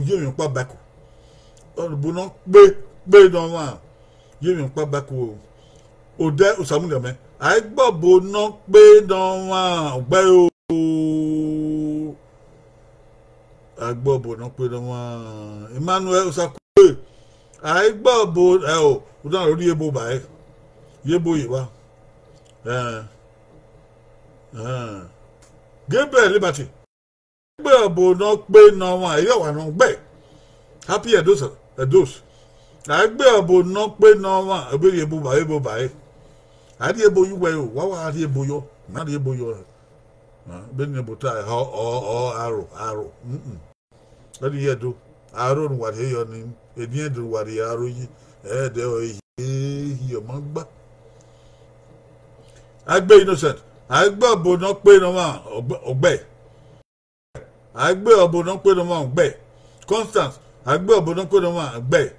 ye mi pa back o bo no gbe no wa ye mi pa back o de osamudia me ai gbo bo no pe no wa gbe o Agbobo no pe no wa. Emmanuel Sakwe. Agbobo o. O dan ori ebo ba e. Yebo yiwa. Gabriel Liberty. Agbobo no pe no wa. Eyo wa no gbe. Happy Edos. Agbobo no pe no wa. Ebe yebo ba e. Adi ebo yuwe o. Wa wa adi ebo yo. Na adi ebo yo. Beni buta aro. Adi yedo. Aro no wa he yo ni. Edi edo wa ri aro yi. De o hi o magba. Agbe Innocent. Agbe obo no pe no ma ogbe. Agbe obo no pe no ma ogbe. Constance. Agbe obo no pe no ma ogbe.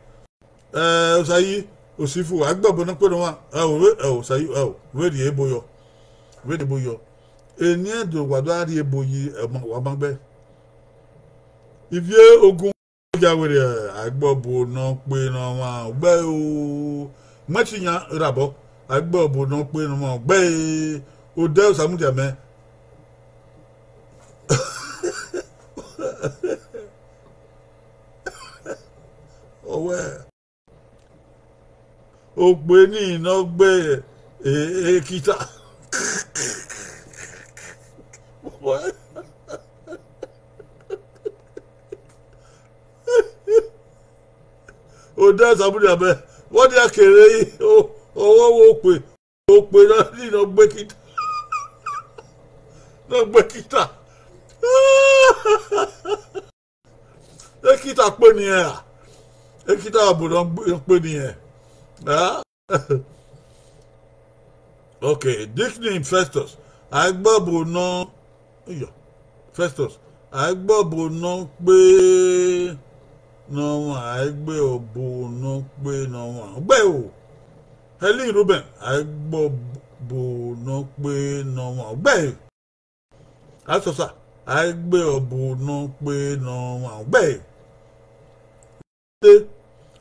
Osayi Osifu. Agbe obo no pe no ma Osayi we di ebo yo. We di ebo yo. Eni edo wado ari ebo yi wa magbe. Ivie ogun jawere agbe obo no pe no ma ogbe o. Matinya rabo. Agbe obo no pe no ma ogbe. O de Samudia me. Owe. O gbe ni no gbe kita. What? O de Samudia me. What ya kere o pe na ni no gbe kita. No gbe kita. Kita pe ni e. Kita abo no pe ni e. Okay, Dickney Festus. Agbobo no Festus. Agbobo no pe no agbe obo no pe no gbe o. Helen Ruben. Agbobo no pe no gbe. Asosa. Agbe obo no pe no gbe.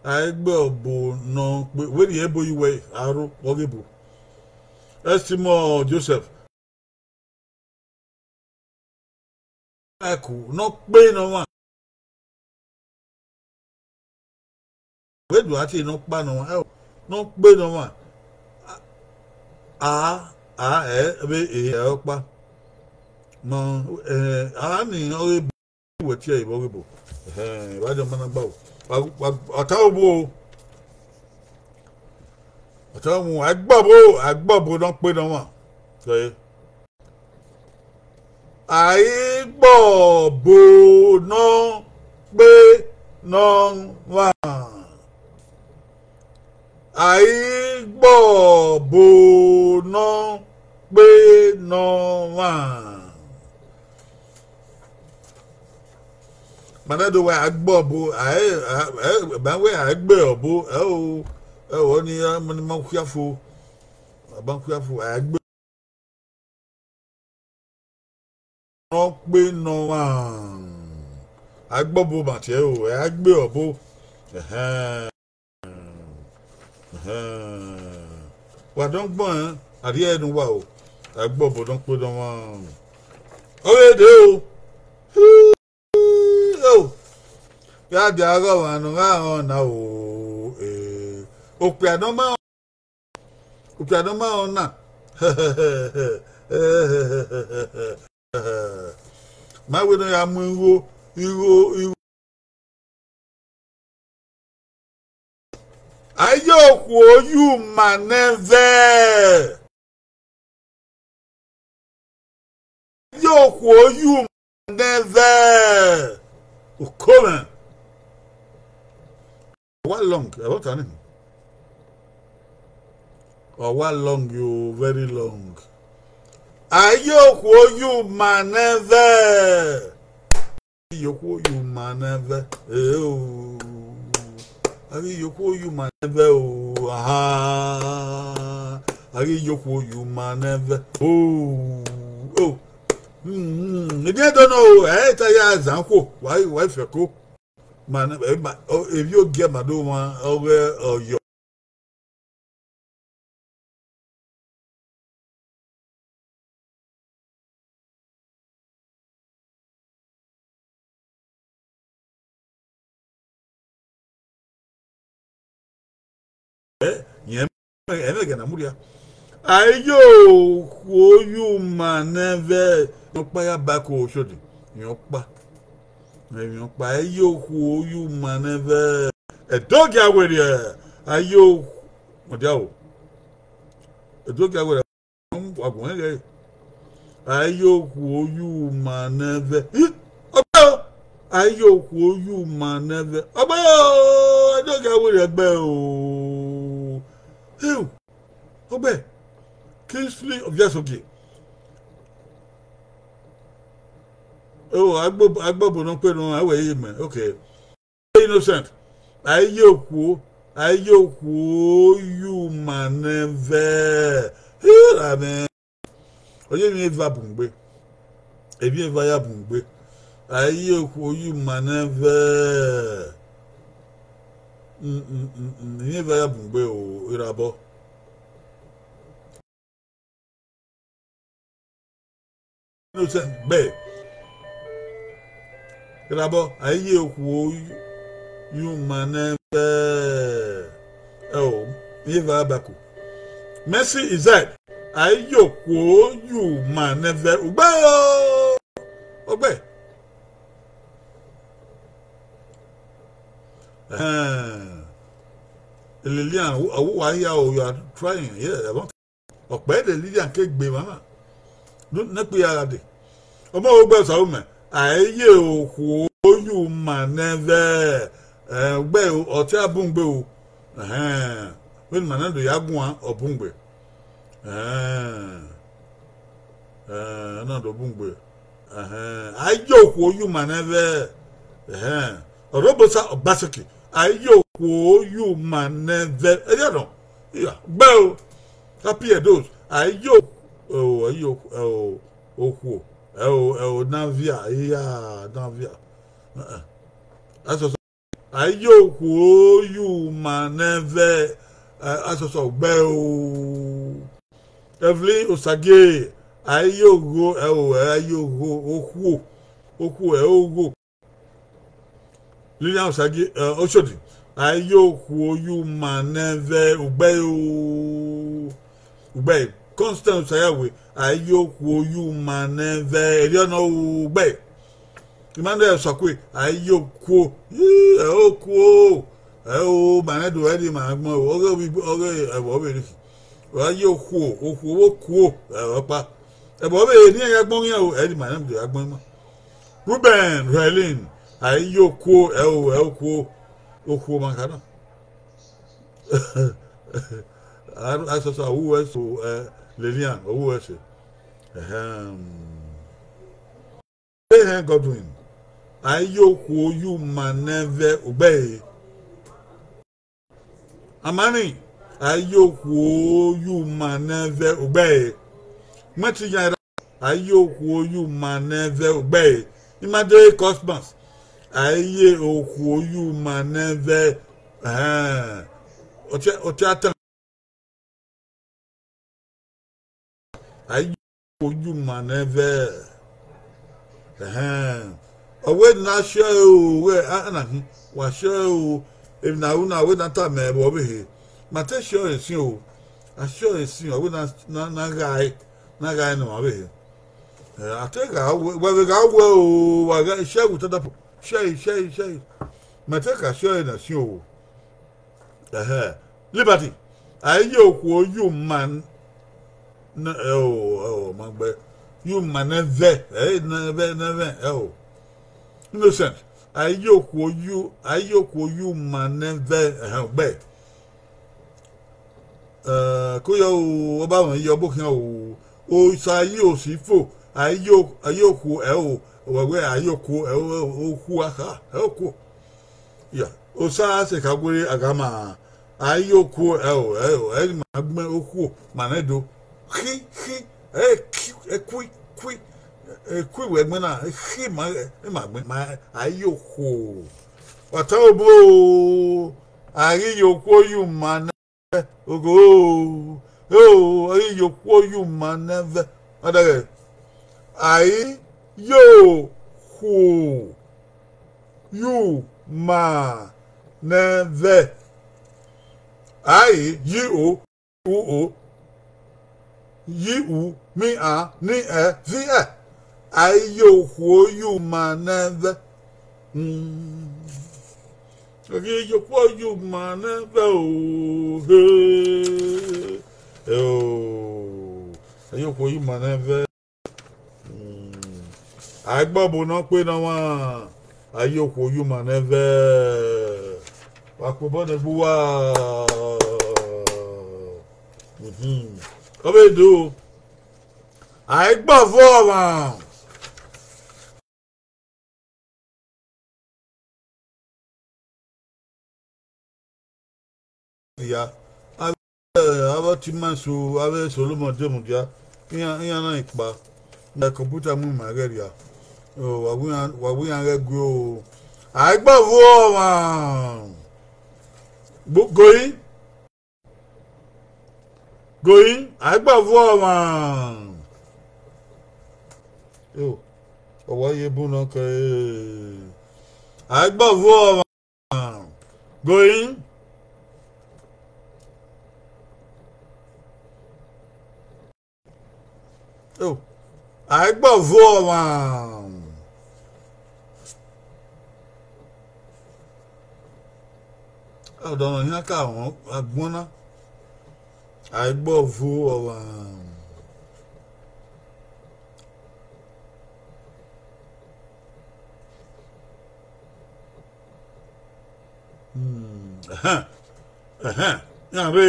Agbe obo no pe we di ebo iwe aro ogebo. Estimo Joseph. Aku no pe no wa. We do ati no pa no wa. No pe no wa. Be pa. No ni o we ti e bo gebo. Wa jo mana gba o. Atawo agbobo no pe no wa. So Agbobo no pe no wa. Agbobo no pe no wa. Manado wa agbobo ba we agbobo o ni mo ma kuafo agbo no pe no wa. Agbobo ma ti o agbobo wa don gbon ari enu wa o. Agbobo don pe no wa. O de o. Ya di aro wa no ga na o opiano ma ona. Ma we no ya mu iro ayoku oyu maneve. Yoku oyu maneve. Ukoma. What long? What time? Or what long? You very long. Ayoku oyu maneve. Yoku oyu maneve. Ari yoku oyu maneve. Aha. Ari yoku oyu maneve. Maybe I don't know. I tell you, Zanko. Why feko? Man, if you get my do one or your Yem, again, Amuria. Ayo, who you man never, no paya back or should you? Ayo, who you man never, a dog with you. Ayo, Madao, a dog with a ayo, who you man never. Ayo, who you man never. I don't get with a bell. Who? Obey. Kingsley of just okay. Oh, I don't pay no away, man. Okay. Innocent. Ayo, you man never. I mean, you never bumbe. If you ever bumbe. Ayo, you man never. Never bumbe o irabo. Innocent, babe. Irabo, ayo, you man never. Oh, never baku. Mercy is that. Ayo, you man never. Obey. Lilian, why you are trying? Yeah, I want. Okay, the Lilian cake be mama. Don't not be a day. Omo Obey Saume. Ayo, you man never. Well, or Tabumbo. When Manado Yaguan or Bumbe. Not a Bumbe. Ayo, you man never. A robosa of Basaki. Ayo, you man never. I don't know. Yeah, Bell. Happy at those. Ayo, Navia. Yeah, Navia. That's also. Ayo, you man never. That's also Bell. Evelyn Osage. Ayo, go. Lilian Osage, Oshodi. Ayo, you man never. Obey. Constant Sayawe. Ayo, you man never. You know, obey. Commander Sakwe. Ayo, Manado Eddie Magmo. Okay, Ayo, Opa. Above any Agbonia, Eddie Manam, the Agbon. Ruben, Relin. Ayo, Oko Mancana. I saw who was Lilian, or who was it? Hey, Godwin. Ayo, you man never obey. Amani. Ayo, you man never obey. Matiya. Ayo, you man never obey. Imagine Cosmos. Aye, you man never. Ochata. Aye, you man never. Away na show where Anaki was show if now we not time over here. Mate show is you. I show is you. I would not guy no over here. I take out where we go. I got a share with the share. Mateka show in a show. Liberty. You man. Oh, my boy. You man never. Oh. Innocent. You man never. Obey. Koyo Obama, your book now. Oh, Sayo Sifo. Ayoku, where Ayoku, who yeah. Osa se Kaguri Agama. Ayoku, Magme, Manedo. Quick, when my Ayoku. What Ayoku, you man. Oh, you man never. Who you ma never. I yi o u o yi u mi a ni e vi e ayo ho yu maneve ayo ho yu maneve o he o ayo ho yu maneve agbabo na pe na wa ayo ho yu maneve wa ko bo de buwa Come do. I gbọ́ fọ́ọ̀mù. Ya, aba ti ma so, aba Solomon demu dia. Iya na ipa. Na computer mu ma re ya. O wa wi an re go. I gbọ́ fọ́ọ̀mù. Going, I gbọ́ fọ́ọ̀mù. Yo, ọwọ́ yẹ bú náà kẹ́ ẹ́. I gbọ́ fọ́ọ̀mù. Going. Yo, I gbọ́ fọ́ọ̀mù. Ọ̀dọ̀nà yẹn ká àwọn agbọ́n náà. I gbọ́ fọ́ọ̀mù. Yàrá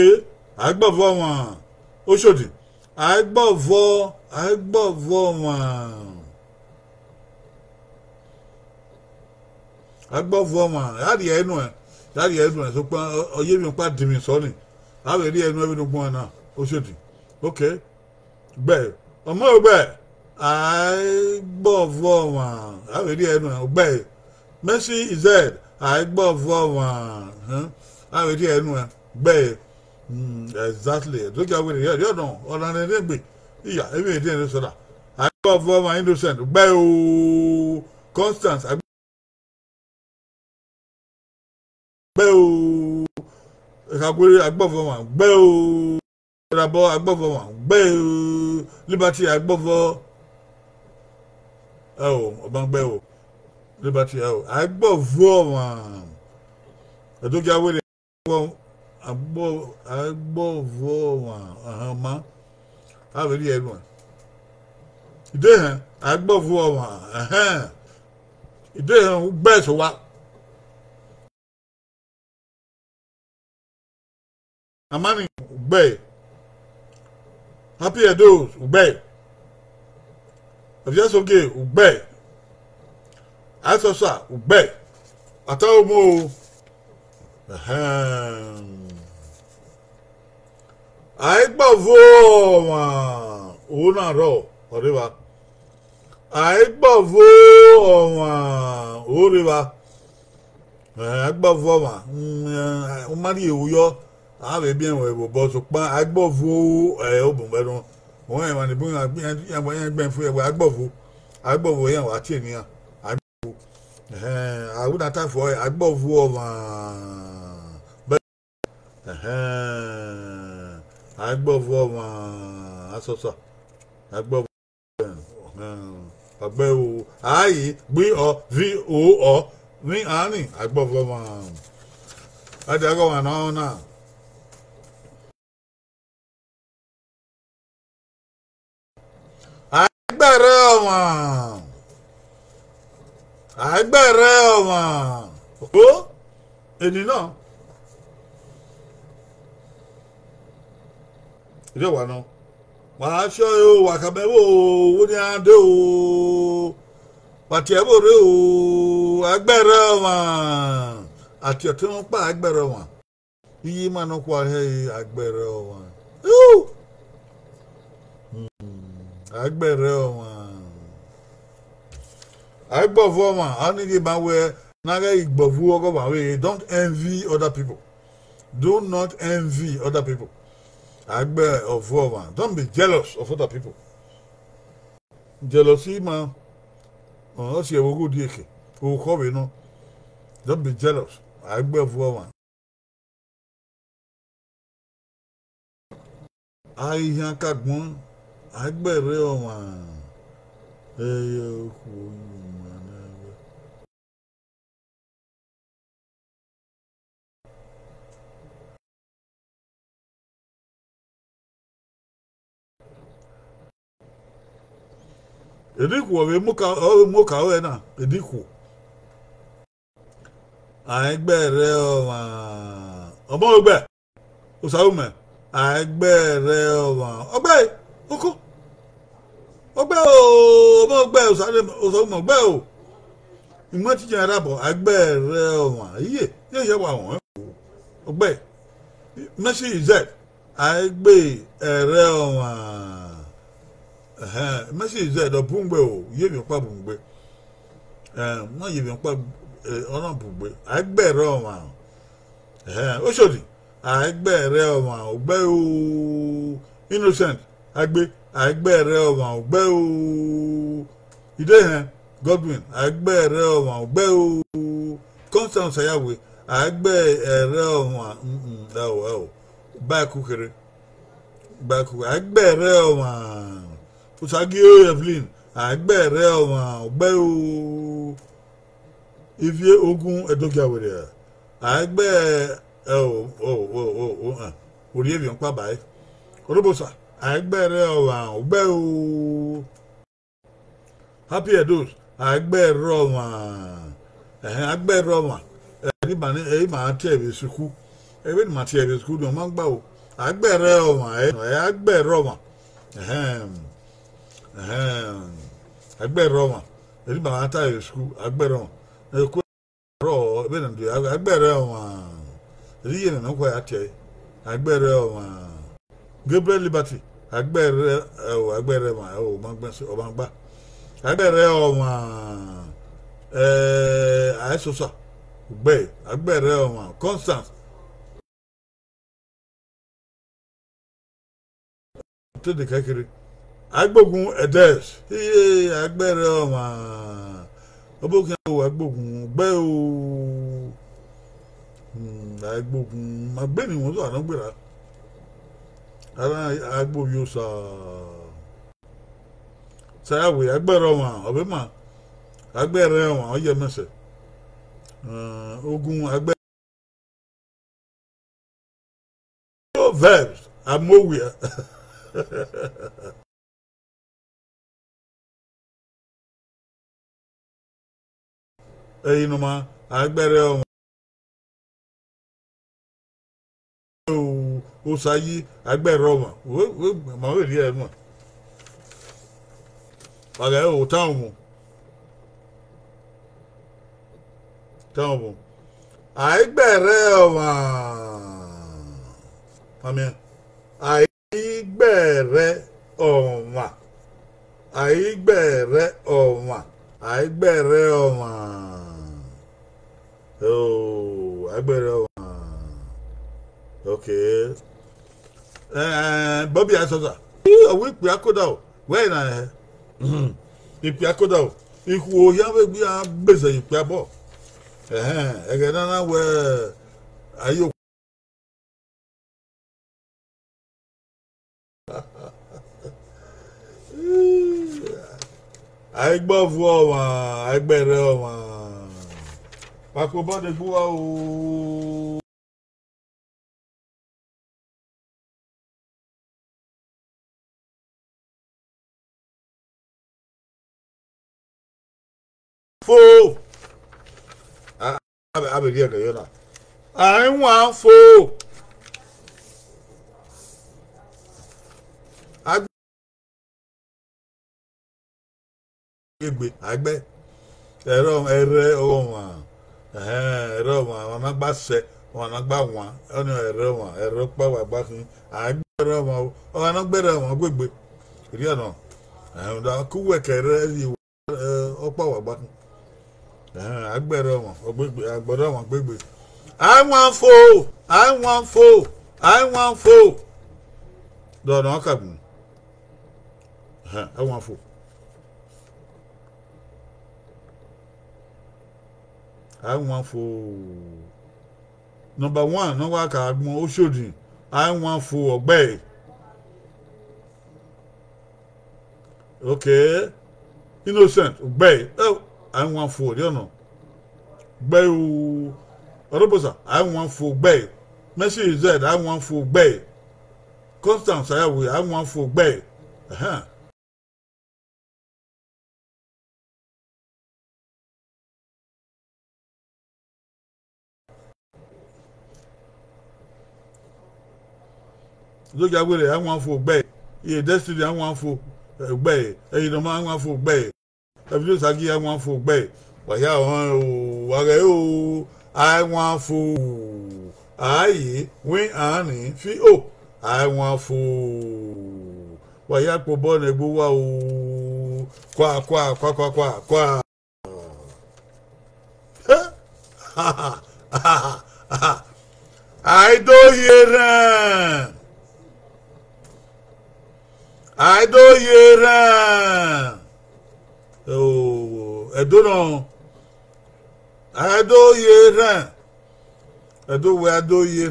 agbọ́fọ́ wọn Oṣòdì agbọ́fọ́ wọn yàrá ẹnu ẹ̀ tó pa ọyẹ́ mi pa dìmí sọ́ni àwọn èdè ẹnu ẹbí nígbọ́n ẹ̀ náà Oṣòdì ok gbẹ ọmọ ọgbẹ agbọ́fọ́ wọn àwọn èdè ẹnu ẹ̀ gbẹ Mercy Ized agbọ́fọ́ wọn àwọn èdè ẹnu ẹ̀ gbẹ exactly lókè àwọn ènìyàn yóò dàn ọ̀nà ẹ̀ẹ́dẹ́gbẹ̀ ìyá ẹ̀mí èdè ẹ̀rẹ́ sọ̀dà agbọ́fọ́ wọn Innocent gbẹ o Constance gbẹ o ìkàgbére agbọ́fọ́ wọn gbẹ o ìràbọ̀ agbọ́fọ́ wọn gbẹ o Liberty agbọ́fọ́ ẹ o ọba gbẹ o Liberty ẹ o agbọ́fọ́ wọn ẹ̀dọ́kẹ́ àwọn ènìyàn agbọ́fọ́ wọn ma àwọn ènìyàn ẹnu ẹ̀ ìdè hàn agbọ́fọ́ wọn ìdè hàn gbẹ́ sọ wa. Amani Ugbe Happy Edos Ugbe Afiasoge Ugbe Asosa Ugbe Ataomo Aigbavo Ona ro Oriva Aigbavo Oriva Aigbavo Umari Uyo àwọn ẹbí ẹ̀wọ̀n ẹ̀wọ̀ bọ́ so pa agbọ́fo ọ̀bùn bẹ́ẹ̀ náà wọ́n ẹ̀wọ̀n ní bóyá yẹn gbẹ̀ fún ẹ̀wọ̀ agbọ́fo yẹn wà á tiẹ̀ níyà agbọ́fo àwọn àtàfọ́ agbọ́fo ọ̀wọ̀n bẹ́ẹ̀ agbọ́fo ọ̀wọ̀n asọ́sọ́ agbọ́fo ọ̀gbẹ́ o ààyè gbé ọ vi o ọ ní àárín agbọ́fo ọ̀wọ̀n adìyẹ wọn náà. Agbẹ̀rẹ̀ ọ̀wọ̀n ó ènì náà ìdí wà náà wàá ṣọ́ o wàkàmẹ́wò owó ní adé o pàtìẹ́bò rẹ o agbẹ̀rẹ̀ ọ̀wọ̀n àti ọ̀tí wọn pa agbẹ̀rẹ̀ ọ̀wọ̀n iye máa ń kó ahẹ́ agbẹ̀rẹ̀ ọ̀wọ̀n agbẹ̀rẹ̀ ọ̀wọ̀n. Agbọ́fọ́ wọn àwọn nídìí máa wẹ náírà ìgbọ̀fú ọkọ̀ wà wẹ̀ don't envy other people do not envy other people agbẹ́ ọ̀fọ́ wọn don't be jealous of other people jealousy máa ọ̀ ṣe ẹ̀wọ̀n kò di èké òkò kọ̀wé náà don't be jealous agbẹ́ ọ̀fọ́ wọn. Ahịhịa kagbọn agbere ọnwa eye okwu manebe edikwu ọbụ moka owe na edikwu agbere ọnwa ọmọ ogbe ụsaume agbere ọnwa ọgbe okwu ọgbẹ́ o ọmọ ọgbẹ́ ọ̀sán ọgbẹ́ o ìmọ̀ tí jẹ́ arábọ̀ agbẹ́ rẹ ọ̀wọ̀n yíyẹ yóò yẹ wà wọ́n ọgbẹ́ mẹ́sì z agbẹ́ rẹ ọ̀wọ̀n mẹ́sì z ọ̀bùngbẹ́ o yébi ọ̀pá bùngbẹ́ wọ́n yébi ọ̀pá ọ̀nà bùngbẹ́ agbẹ́ rẹ ọ̀wọ̀n Oṣòdì agbẹ́ rẹ ọ̀wọ̀n ọgbẹ́ o innocent agbẹ́rẹ́ ọ̀wọ̀n ọ̀gbẹ́ o Ìdẹ́hẹn Godwin agbẹ́rẹ́ ọ̀wọ̀n ọ̀gbẹ́ o Constance Ayawe agbẹ́rẹ́ ọ̀wọ̀n báàkù kéré agbẹ́rẹ́ ọ̀wọ̀n Usagio Evelyn agbẹ́rẹ́ ọ̀wọ̀n ọ̀gbẹ́ o Ivie Ogun Edokiawere agbẹ́ orí èvi ọ̀pá báyìí Olóbòsà agbẹ́rẹ́ ọ̀wọ̀n ọ̀gbẹ́ o Happy Edos agbẹ́rẹ́ ọ̀wọ̀n agbẹ́rẹ́ ọ̀wọ̀n ẹ̀rí màá tẹ̀ ẹ̀bẹ̀ sukú ẹ̀rí màá tẹ̀ ẹ̀bẹ̀ sukú ni wọ́n máa ń gbà o agbẹ́rẹ́ ọ̀wọ̀n agbẹ́rẹ́ ọ̀wọ̀n agbẹ́rẹ́ ọ̀wọ̀n ẹ̀rí màá tẹ̀ ẹ̀bẹ̀ sukú agbẹ́rẹ́ ọ̀wọ̀n ẹ̀kú ẹ̀rọ ẹ̀bẹ̀ nàndó agbẹ́rẹ́ ọ̀wọ̀n ẹ̀rí yẹn nà kọ́ ẹ̀ àtẹ̀ agbẹ́rẹ́ ọ̀wọ̀n Gabriel Liberty agbẹ́rẹ́ ma ọba agbẹ́rẹ́ ọ̀wọ̀n àìsọ̀sọ̀ gbẹ́ agbẹ́rẹ́ ọ̀wọ̀n Constance tó di kékeré agbógun Edes agbẹ́rẹ́ ọ̀wọ̀n ọbọ̀kẹ́ ọ̀wọ̀ agbógun gbẹ́ o agbógun magbẹ́ni wọn tó àná gbéra ara agbóyò Sayawe agbẹ́rẹ́ ọ̀wọ̀n ọ̀bẹ mà agbẹ́rẹ́ ọ̀wọ̀n ọ̀yẹ́ mẹ́sẹ̀ Ogun agbẹ́rẹ́ verbs amówìá ẹ̀yin noma agbẹ́rẹ́ ọ̀wọ̀n Osayi agbẹ́rẹ́ ọ̀wọ̀n màá wẹ̀ rí ẹ̀ mọ̀ ọ̀gá ẹ̀ ò táwọn mu agbẹ́rẹ́ ọ̀wọ̀n àmì agbẹ́rẹ́ ọ̀wọ̀n agbẹ́rẹ́ ọ̀wọ̀n agbẹ́rẹ́ ọ̀wọ̀n agbẹ́rẹ́ ọ̀wọ̀n okay Bobby Asosa ọwọ́ ìpè akódà o wẹ́ẹ̀ náà ìpè akódà o ikú òyà gbé gbèsè ìpè abọ́ ẹ̀gẹ̀ náà wẹ̀ ayé òkú. àìgbọ́ fún ọ̀wọ̀n àìgbẹ̀rẹ̀ ọ̀wọ̀n pàkó bọ́dẹ̀ gbó wa o. Fo abẹ̀rí ẹ̀kẹ́ yọ̀nà àìwọ̀n fo gbé àgbẹ̀ ẹ̀rọ ẹ̀rẹ́ ọ̀wọ̀n ẹ̀rọ ọ̀wọ̀n àwọn anágbá sẹ àwọn anágbá wọn ọ̀nà ẹ̀rọ wọn ẹ̀rọ pàwọ̀ àgbà fún àgbẹ̀ ẹ̀rọ wọn ọ̀nà anágbẹ̀rẹ̀ wọn gbégbé ìdí ọ̀nà ẹ̀rọ kúwẹ̀kẹ̀ rẹ̀ ọ̀pàwọ̀ àgbà fún agbẹ̀rẹ̀ wọn agbọ̀dọ̀ wọn gbégbé àwọn fo dọ̀nà ọ̀kàgùn àwọn fo. àwọn fo number one náà wà ká gbọ́n Oṣòdì àwọn fo ọ̀gbẹ́ Okay. Innocent. Bay. Oh, I want for you know. Bay. Robosa. I want for Bay. Messi is dead. I want for Bay. Constance. I want for Bay. Look at where I want for Bay. Yeah, destiny. I want for Bay. You know, I want for Bay. If you say I want for Bay. But yeah, I want for. Aye, when Annie, fi oh, I want for. Why ya po born a boo wow, qua. I don't hear them. I don't hear them. Oh, I don't know. I don't hear them. I don't hear.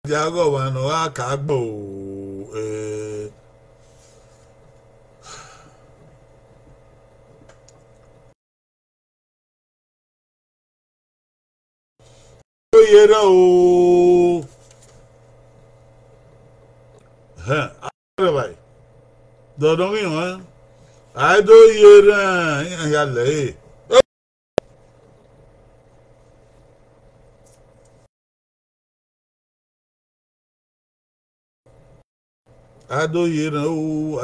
Jago wano akagbo yera o vai do dong yo I do yera ya le I do yera o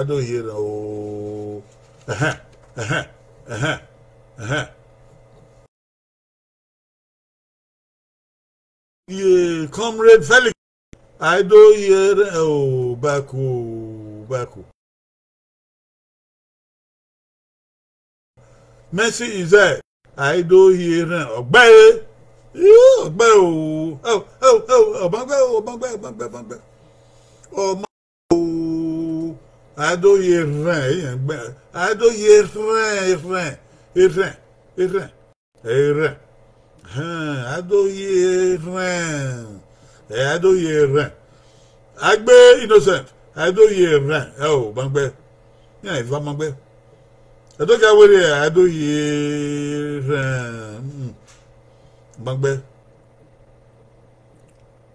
yeah, Comrade Felix. I do hear Baku. Messi is there. I do hear Obey. Oh, bang. Oh, I do hear rain. I do hear rain. I do hear rain. I do hear rain. Agbe innocent. I do hear rain. Oh, bang. Yeah, if I'm bang. I don't get where I do hear bang.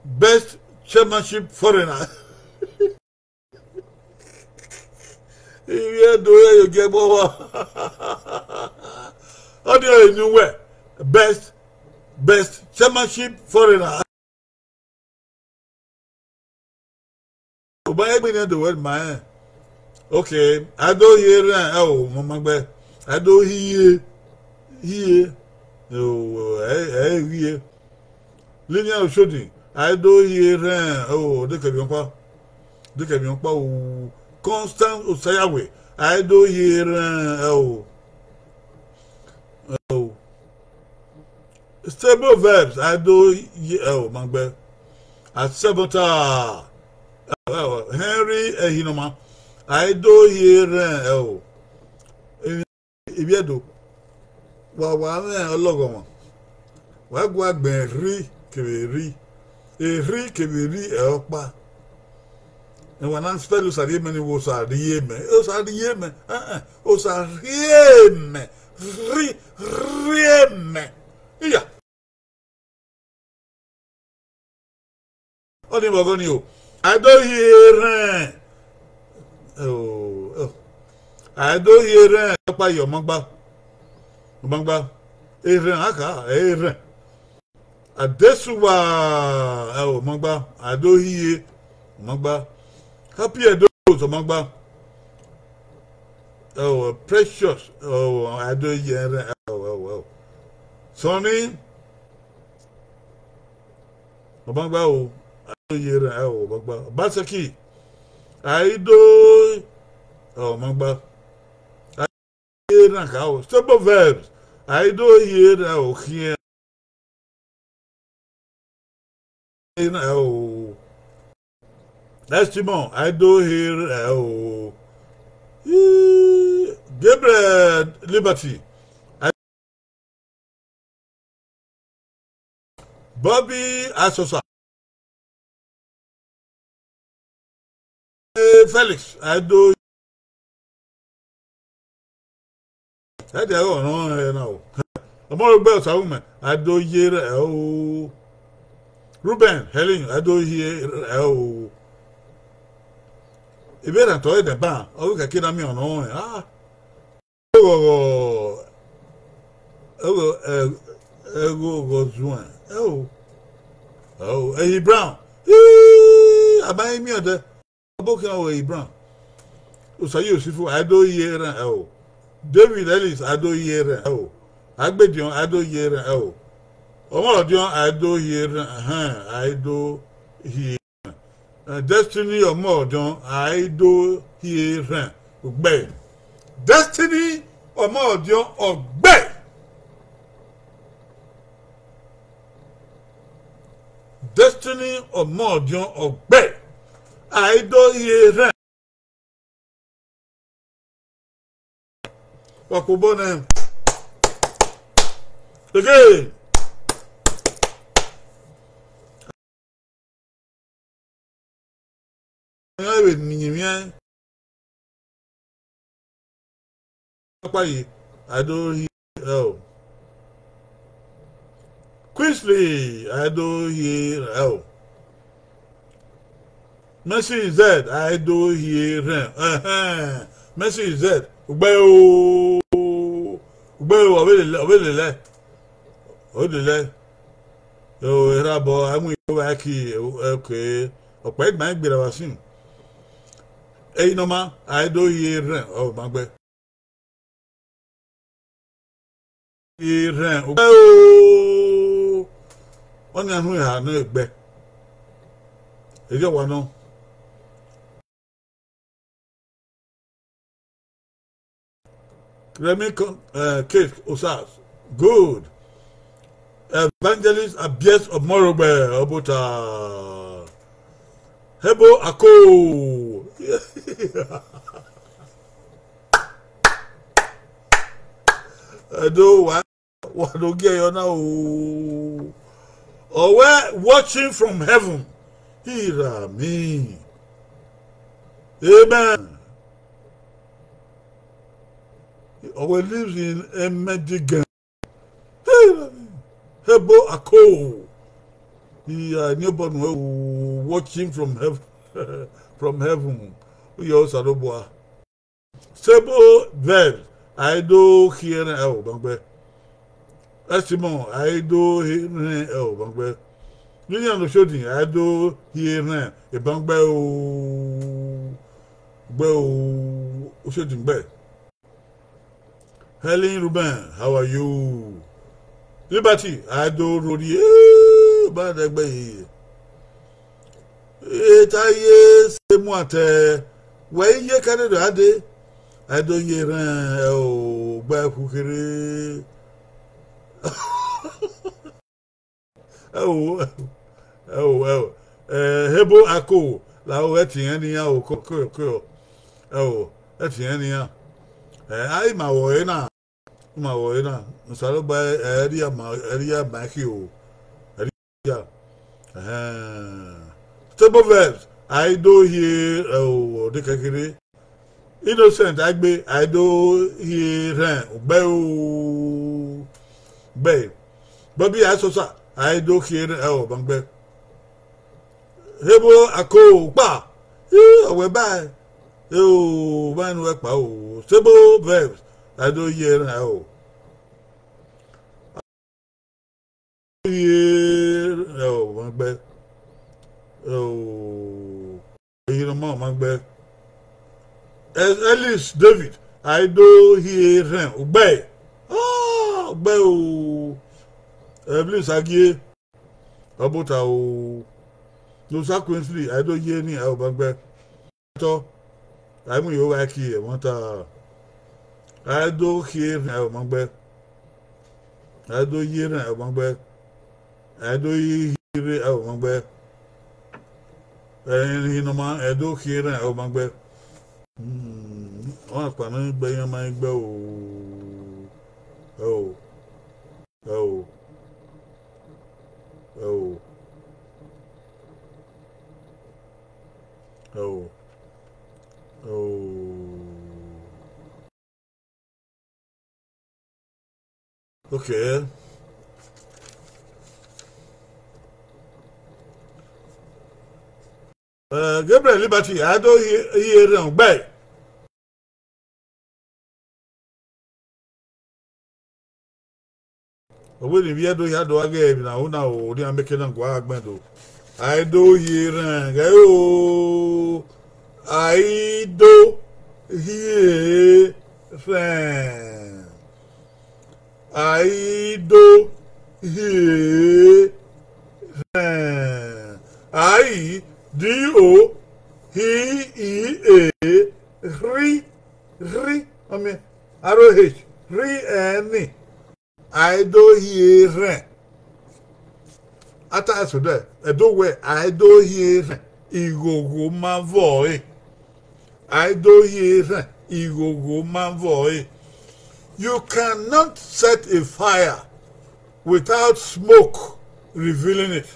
Best chairmanship foreigner. You do you get more. How do you know where? Best chairmanship foreigner. But I mean the word man. Okay, I don't hear oh mama I don't hear. Oh, I hear. Linear shooting. I don't hear oh they can be on constant Osayawe. I don't hear stable verbs. I don't hear mangbe. At sabota Henry Hinoma. I don't hear Ibiedo. Wa ologo wa gwa gben ri keberi. Eri keberi opa. And when I'm spelling Osarieme, Osarieme, Rieme. Yeah. Only Magonio. I don't hear. Oh. I don't hear. Papa, your mangba. Eren aka, eren. Adesuwa. Oh, mangba. I don't hear. Mangba. Happy adults, Mangba. Oh, precious. Oh, I do hear. Oh. Sonny. Mangba. I do hear. Mangba. Basaki. I do. Oh, Mangba. I hear. Stable verbs. I do hear. Here. Oh. That's Timon. I do hear Gabriel Liberty. Bobby Asosa. Felix, I do. I don't know. The more bells are woman. I do hear. Oh, Ruben, Helen, I do hear. Oh, if you don't toy the bar, oh, we can kill me on own. Ah, oh, oh, hey, Brown. I buy me at the book away, Brown. So you see, I do hear. Oh, David Ellis, I do hear. Oh, Agbedion, I do hear. Oh, Omodion, I do hear. I do hear. Destiny or more, I do hear. Obey. Destiny or more, obey. Destiny or more, obey. I do hear. Wakubone. Again. I do hear. Oh. Quinsley, I do hear. Oh. Mercy is dead. I do hear. Mercy is dead. Ubeo. Obele. Oh, Rabo, I'm going to back here. Okay. Okay, my bit of a sim. Hey, no ma, I do hear. Oh, my bad. Hear. Oh, one man who had no back. You don't want to know. Remy Cake Osas. Good. Evangelist Abies of Morobe. About Hebo Ako. I do what do get you now? Or we're watching from heaven. Hear me. Amen. Or lives in a Medigan. Hebo Ako. He newborn watching from heaven. From heaven. We also do boy. Sebo verbs. I do hear el bangbe. Estimon. I do hear el bangbe. Lilian no shooting. I do hear a bangbe. Shooting bed. Helen Ruben, how are you? Liberty, I do Rudy. Bad egbe. Etaye se moate. When ye Canada ade, I do ye oh ba kukere. Oh. Hebo Ako. La o etienne ya o ko. Oh, etienne ya. I ma wo na. Ma wo na. Nsalo ba area maki o. Area. Stable verbs. I do hear oh de kakere. Innocent agbe I do hear be. Bobby Asosa I do hear oh bangbe. Hebo Ako pa. We bye. Oh, man work pa oh. Stable verbs. I do hear oh. Hear oh bangbe. Oh, you know my bad. As Ellis David, I do hear him. Obey. Oh, obey. Please, I give about our no sequentially. I don't hear any out back. So I'm going back here. I do hear out my back. I do hear out my back. I do hear out my back. And you know, man, I do hear it out my bed. Oh, I by my bow. Oh. Okay. Gabriel Liberty, I don't hear them. Bye. When you do ya do again, now we are making them go agmendo. I do hear them. I do hear them. I do hear them. I do he ri I mean ROH ri and I do hear ata so there I do where I do hear igogo ma voice I do hear igogo ma voice. You cannot set a fire without smoke revealing it.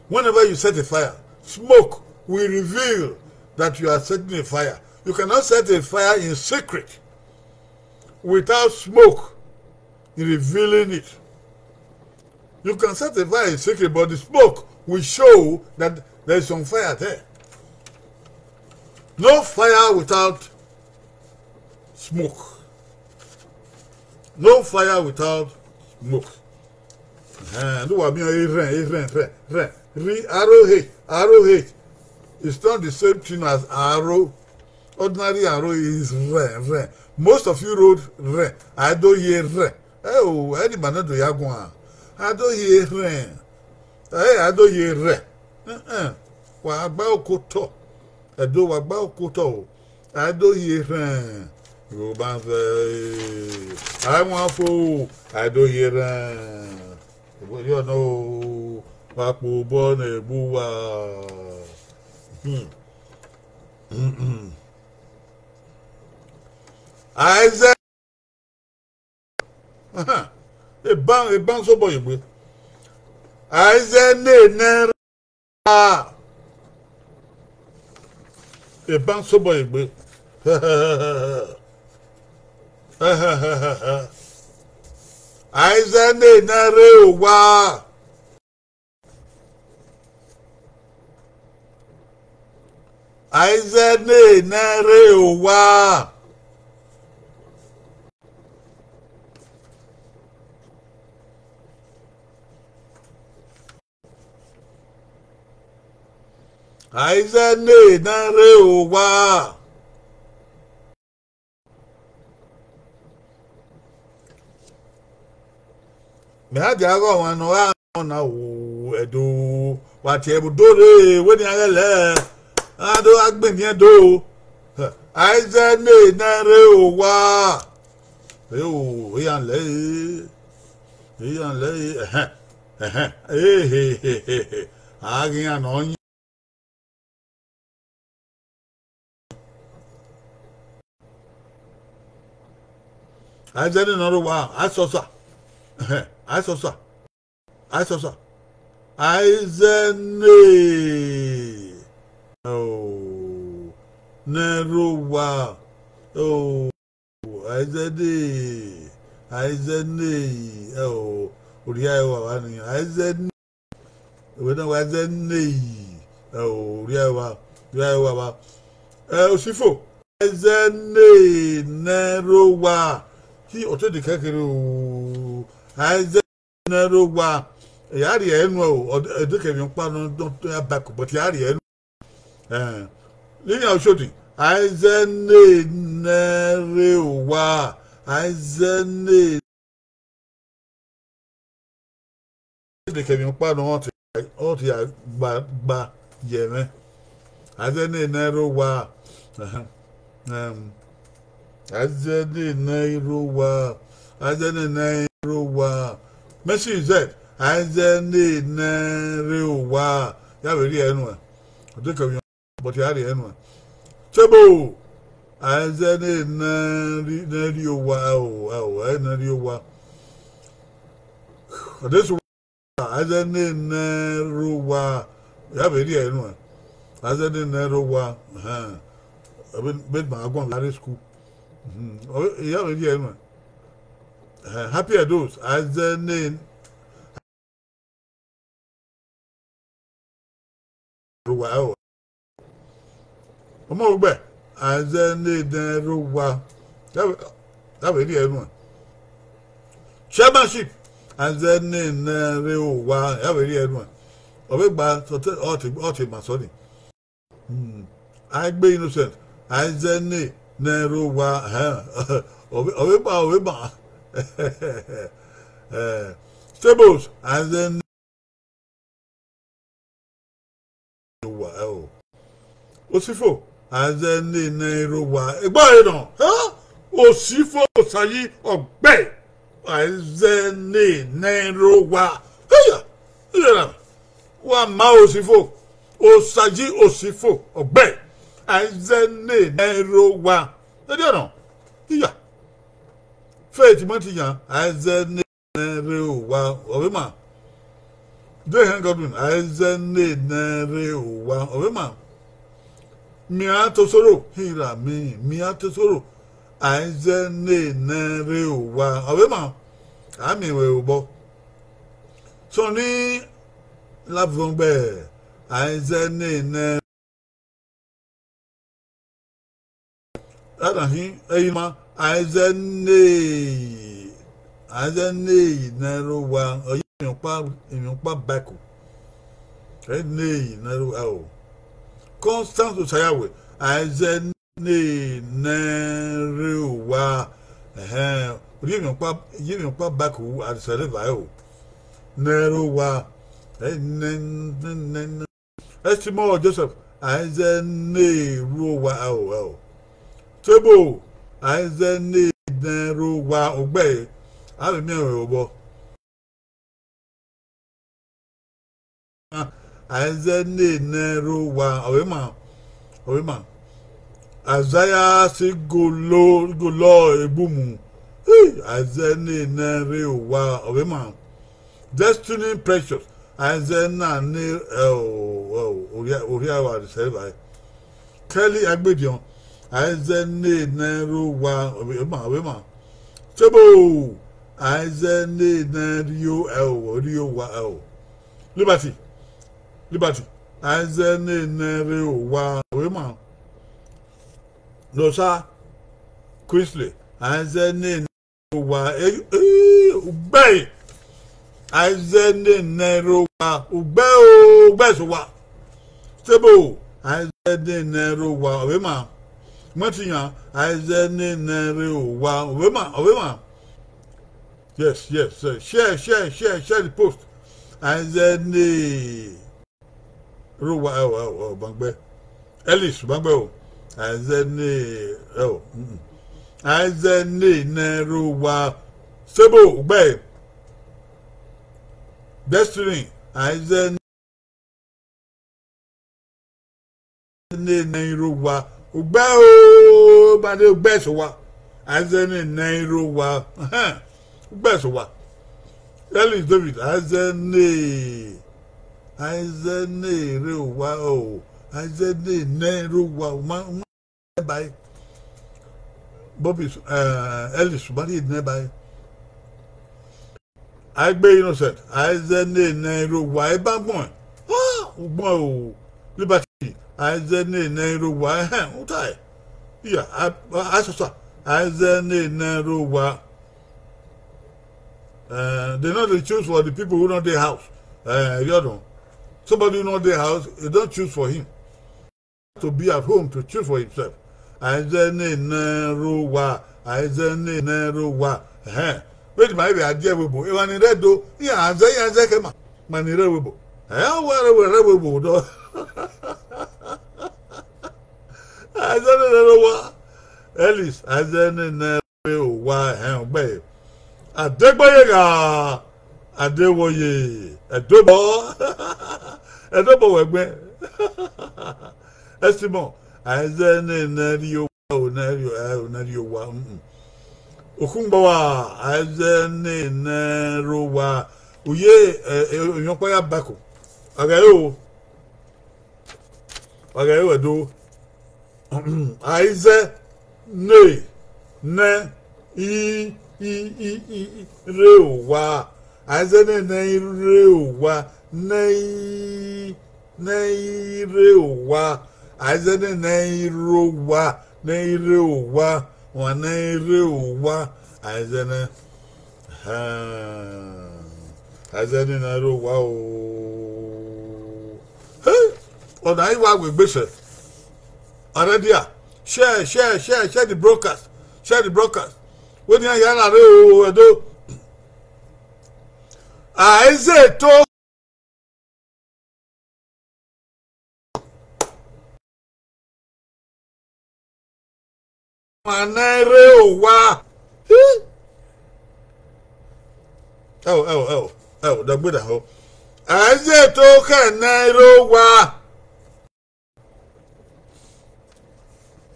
Whenever you set a fire, smoke will reveal that you are setting a fire. You cannot set a fire in secret without smoke revealing it. You can set a fire in secret, but the smoke will show that there is some fire there. No fire without smoke. No fire without smoke. Arrowhead. It's not the same thing as arrow. Ordinary arrow is re. Most of you wrote re. I don't hear re. Oh, any man do yagwan. I don't hear re. I don't hear re. Wa about koto. I do about koto. I don't hear re. You ban I want for. I don't hear re. You know. Papo bone buwa. Isaac. A bang so boy. Isaac ne a bang so boy. Isaac ne wa. Isaac ne wa. Isaac ne wa. Me ha dia go wan no na wo edo wa ti e do re we ni agele ado agbemi edo Isaac ne wa. O yan le agin ano Isaac ne wa asosa Isaac oh Neruwa oh Isaac oh Uriya wa ni Isaac we don't Isaac oh Uriya wa Osifo Isaac Neruwa ki oto de kekere o Isaac Neruwa yari enu o eduke mi pa no don't back but yari enu Linya Oshodi Isaac Neruwa Isaac eduke mi pa no o ti gba yeme Isaac Neruwa Isaac Neruwa Messi said Isaac Neruwa ya very enu o de kan but ya re enu Chebo Isaac Neruwa Neruwa this Isaac Neruwa ya very enu Isaac Neruwa been my school. Oh, yeah, Happy are those as the name wow. Omo ogbe as the name ruwa. That way the one. Chairmanship as the name ruwa. That way the one. Obegba oti masoni. I be innocent as the name ruwa. Obegba. Stables as the wow. Osifo as the Nairowa. Egba Osifo Sayi Ogbe as the Nairowa. Hiya. Wa ma Osifo. Osaji Osifo Ogbe as the Nairowa. No. Hiya. Faith Montiyan as the Nairowa. Obema. Dehan Godwin as the Nairowa. Obema. Mia tosoro hira mi mia tosoro aize ne rewa awema ami we ubo so ni lavongbe aize ne adahin eyima aize ne rewa oyin pa bako ne rewa o Constant Usayawe as ne rewa give him back who at Saleva Nerowa Estimo Joseph as ne ruwa Table as ne ruwa obey I remember Azene Neruwa Owema Azaya Sigolo Ebumu Azene Neruwa Owema Destiny Precious Azena Ne Oriawa Selva Kelly Agbedion Azene Neruwa Owema Tebo Azene Nerio Rio Wa Liberty Azene Nerewa Wema Nosa Chrisley Azene Nerewa Ube Azene Nerewa Ube Sowa Stable Azene Nerewa Wema Matinya Azene Nerewa Wema Yes share the post Azene Ruwa Bangbe Ellis Bangbe Azene Azene Neruwa Sebo Ube Destiny Azene Neruwa Ube Bade Ube Sowa Azene Neruwa Ube Sowa Ellis David Azene Rewa Azene Neruwa by Bobby Ellis Body nearby. I be innocent. Azene Neruwa Ebamon. Oh, Liberty. Azene Neruwa. Utai. Yeah, I saw Azene Neruwa. They know they choose for the people who know their house. You know. Somebody who know their house, they don't choose for him. To be at home to choose for himself. Azene Neruwa. Azene Neruwa. Wait, my baby, I deal with you. When you read, yeah, Azay Kema. Man, you read with you. Where Azene Neruwa. Ellis, Azene Neruwa. Babe. Adegboyega. Adewoye. Edobo wegbe. Estimo. Azene Nerio wa. Okunbawa. Azene Neruwa. Uye onyopa ya bako. Agayo edo. Aize ne re wa azene nei re wa nei re wa azene nei ro wa nei re wa wa nei re wa azene azene na ro wa o ọ̀nà ìwà àgbègbèsè already share the broadcast wọ́n ní àyà àrẹ o ẹ̀dọ́ àìsè tó manẹ́rẹ́ ò wá dàgbéda hó àìsè tó kẹ́ẹ̀nẹ́rẹ́ ò wá.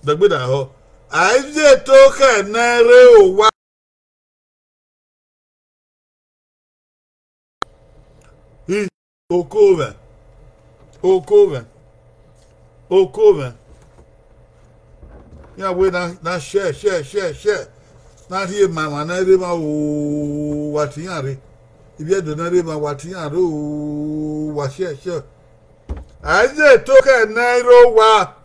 Dagbeda ho aije to ka nare owa I okove ya we na share na ri ma na re ma o watiyan ibi edo na re ma watiyan o wa share aije to ka nare owa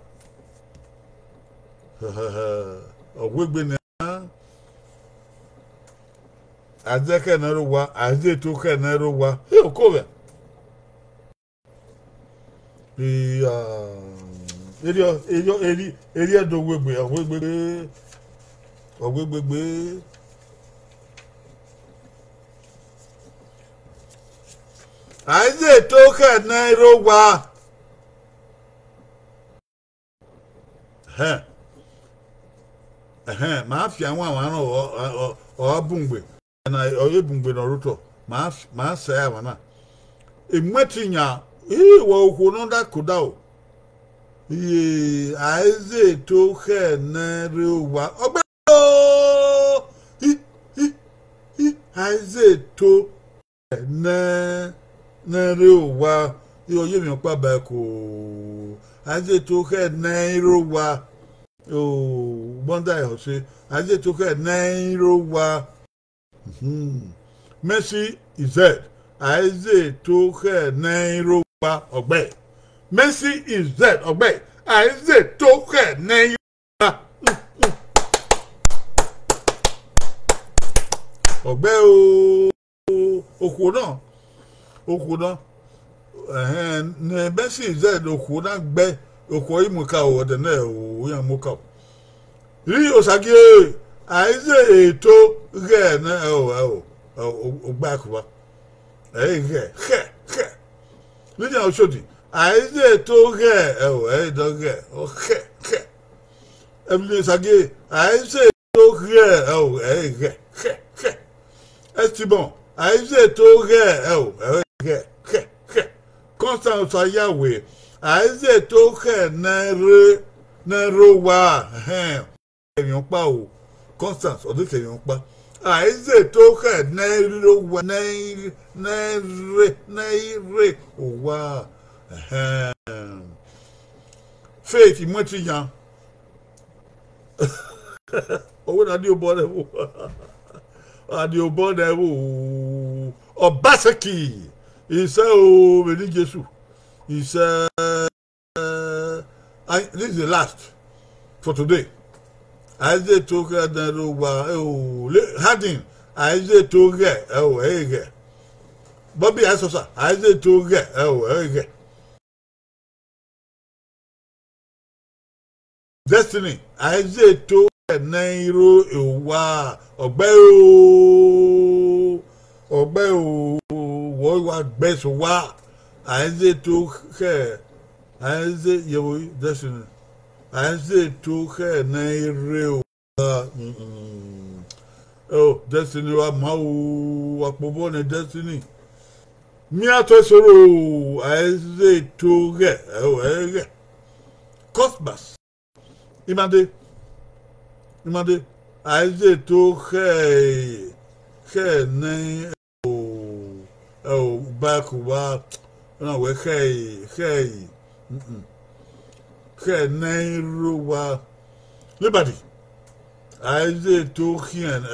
ọ̀gbẹ́gbẹ́ ni àjẹkẹ́ náà ló wá àjẹtókẹ́ náà ló wá yóò kó rẹ̀ eré ẹ̀dọ̀ ọ̀gbẹ́gbẹ́ àjẹtókẹ́ náà ló wá. Ma fi àwọn ọ bungbe na oye bungbe na ruto ma sa ya wana emwetinya wo okwo no da koda o aize to he na rewa ogbe o aize to na rewa oye mi pa ba ko aize to he na rewa oh, Bonda Jose, I just took a nairo wa. Messi is dead. I just took a nairo wa obey. Messi is dead. Obey. I just took a nairo wa. Obey o okuno. Messi is dead. Okuna gbe. Oko imuka o de na o yan muka ri osage aize eto ge na o gba kuba ge ni ja o shodi aize eto ge do ge o emle sage aize eto ge est bon aize eto ge constant sa yawe aize to ke na ro wa eyan pa o constant o de ke eyan pa aize to ke na ro wa na re o wa faith mo ti yan o na di o bo wo adi o bo de wo Obaseki ise o be ni Jesu. He said, this is the last for today. I said, took her down over, Harding. I said, took her, Bobby Asosa. I said, took her, Destiny. I said, took her, Nairo, Obey, what was best, what? I said to her, I said, you destiny. I said to her, Nairo. Oh, destiny, what Mabone destiny. Miato Soro, I said to her, Cosmas. Imande, I said to her, Nairo, back what. No, we Nairo wa Liberty. I say to him,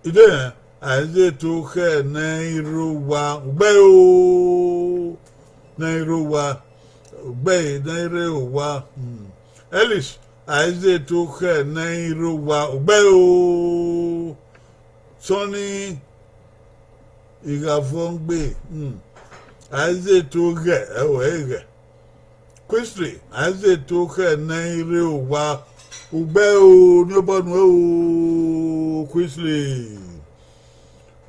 ide aize to ke nairowa ugbe nairowa ugbe nairowa Ellis aize to ke nairowa ugbe Sonny igafongbe aize to ge ege Quisley aize to ke nairowa ugbe nyobonu Quisley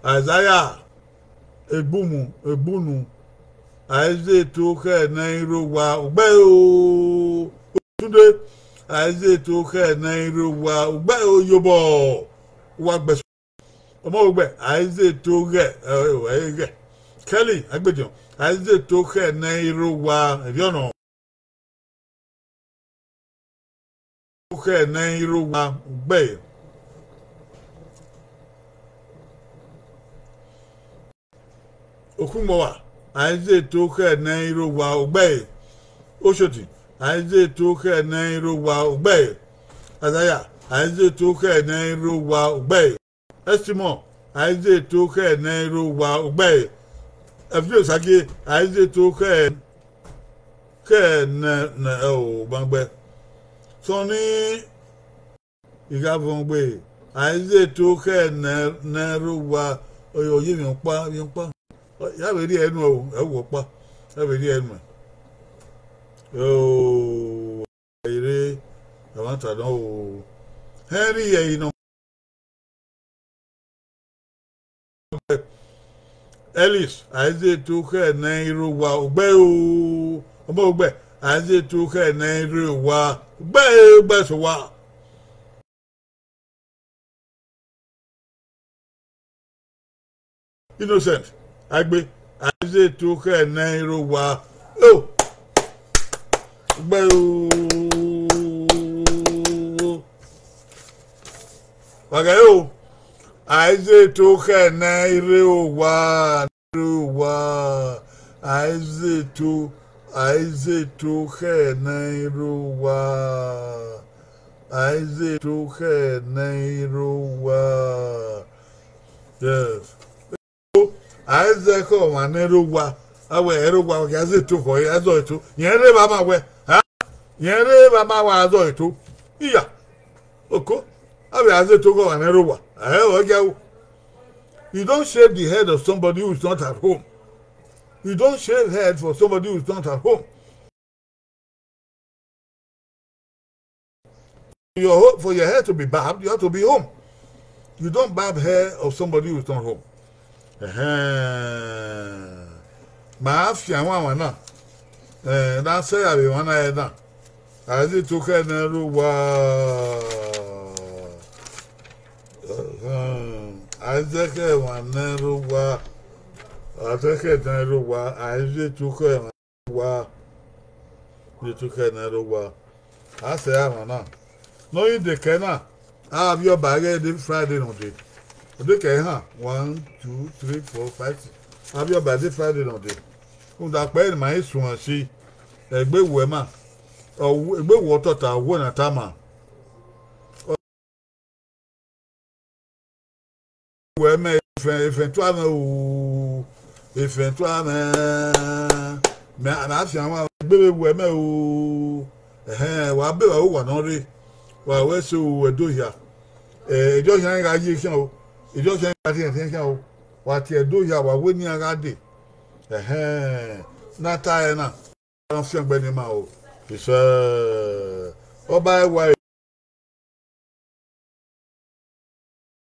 Isaiah ebunu aize to ke nairowa ugbe Tunde aize to ke nairowa ugbe yobo wa gbe omo ugbe aize to ge ege Kelly agbejo aize to ke nairowa ebiono ke nairowa ugbe Okumowa aize to ke nairowa ugbe Oshoti aize to ke nairowa ugbe Azaya aize to ke nairowa ugbe Estimo aize to ke nairowa ugbe Afio sake aize to ke na bangbe Sonny igavongbe aize to ke nairowa oye mi pa ya be ri enu ewo pa ya be ri enu ire àwọn tàdán Henry yẹ iná Ellis aize to ke nairowa ugbe ọmọ ugbe aize to ke nairowa ugbe so wa Innocent agbe aize to ke nairowa ugbe wagayo aize to ke nairowa aize to ke nairowa aize to ke nairowa yes aize ko wa nairowa awe erowa ga aize to ko azo to yen re ba ma we yere baba wa azo eto iya oko abi azo to go na rowa oja you don't shave the head of somebody who is not at home. You don't shave head for somebody who is not at home. For your hair to be barbed, you have to be home. You don't barb hair of somebody who is not home. Ma fi àwọn náà na say abi wọn na na Aize to ke nairowa aize ke wa nairowa aize ke nairowa aize to ke nairowa aize to ke nairowa ase àwọn náà no in the kena have your bag every Friday no day o ke ha 1 2 3 4 5 have your bag Friday no day unda pe ma isun si egbe wo ma egbe wo tota wo na tama wo me ife to ama o ife to ama me na fi àwọn egbe wo me o wa be wa no re wa we so edo ya ejo yan ga yi kian o ejo yan ga ti kian o wa ti edo ya wa we ni aga de na ta na wọ́n fi ọgbẹ́ni máa o ìṣe ọba ẹwà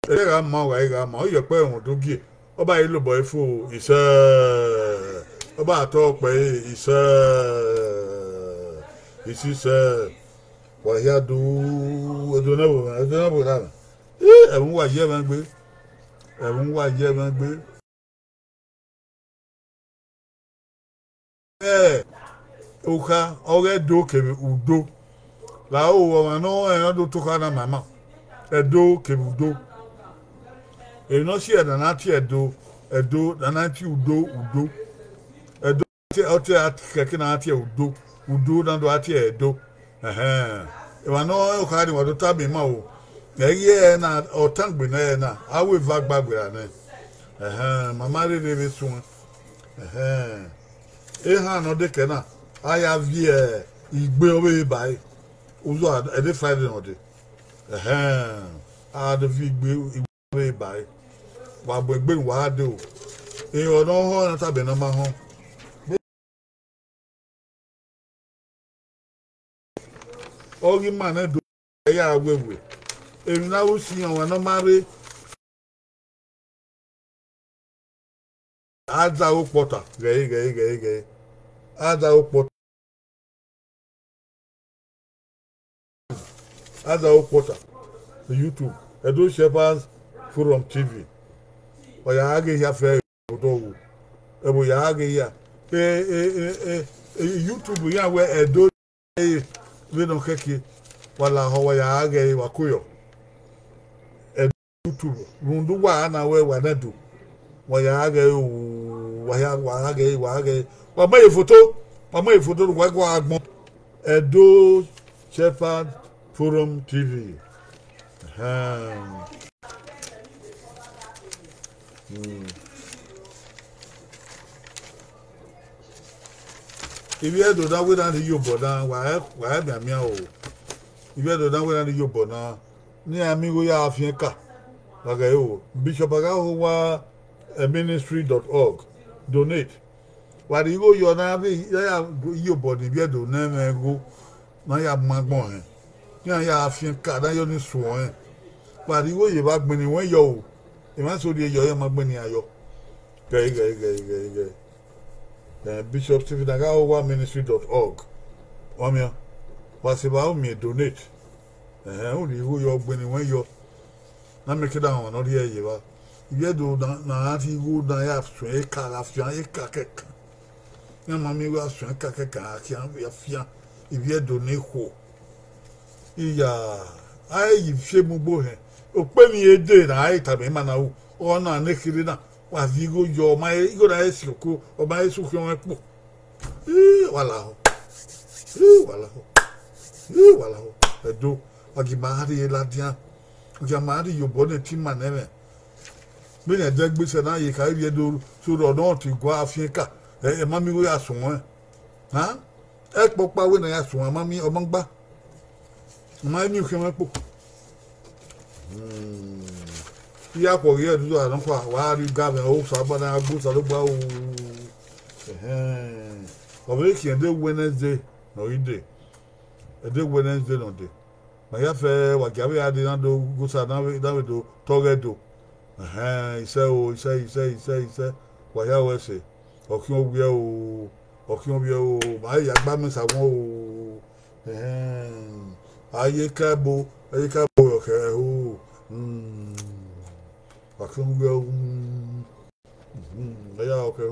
ẹ̀rẹ́ra máa wà ẹ̀rá máa ó yẹ pé ẹ̀wọ̀n tó gé ọba yìí ló bọ̀ ẹ́ fún ìṣe ọba àtọ́ pé ìṣe ìṣiṣẹ́ wàhíàdó ẹ̀dọ́nàbò lára ẹ̀wọ̀n wà jẹ́ máa gbé ẹ̀wọ̀n wà jẹ́ máa gbé. Oka ore do kebe udo la o wa no e do to kana mama edo kebe udo e no si e na ti edo na na ti udo edo ti o ti keke na ti udo na do ati edo e wa no o ka ni wa do tabi ma o yeah na or tank be na I will back back with na mama re be so no de kena I have here igbe owe by uzo e dey Friday no dey a de fi igbe owe by wa bo egbe wa de o no ho na tabe na ma ho ogi man e do ya agwewe emi na wo si yan no mare ada o pota gay ada o pota the YouTube Edo Shepherds Forum TV oya age ya fe odo ebo ya age ya YouTube ya we Edo we no keke wala ho ya age wakoyo YouTube rundu wa na we wa na do wa ya age wa age wa ma e photo wa gwa agbon Edo Shepherds Forum TV if you do that with the yobo na wa be amia o if you do that with the yobo na ni amigo ya afieka waga o bishop aga ho wa ministry.org donate wa di go yo na be ya yobo ni bi do na me go na ya magbon ya afieka da yo ni so wa di go ye ba gbin ni won yo o e ma so di yo ye ma gbin ni ayo gay Bishop Stephen Agawa ministry.org. Omia. Wasiba me donate. Only who you're when you're not make it down or here you are. You do not go down after a car after a cake. Your mammy was strong cake. I can't be a fear if you donate ho. Yeah, I shame bohe. Open ye did I tell me man or not naked. Wa vigo yo mai igora esiko o mai su kyo epo wala ho edo agimari ladia agimari yo bone tima neme me na de gbese na yi ka bi do so do no ti gwa afrika e mami wo ya sun ha e popa we na ya sun mami o mo gba mami kyo epo ya ko ye do an kwa wa ri gabe o so abana agu so lo gba o o be ki de Wednesday no ide e de Wednesday no de ma ya fe wa gabe ya de na do go sa na we do togedo ise wa ya we se o ki o bi o ma ya gba mi sa won o aye ka bo o ke o I can't go. Yeah, okay.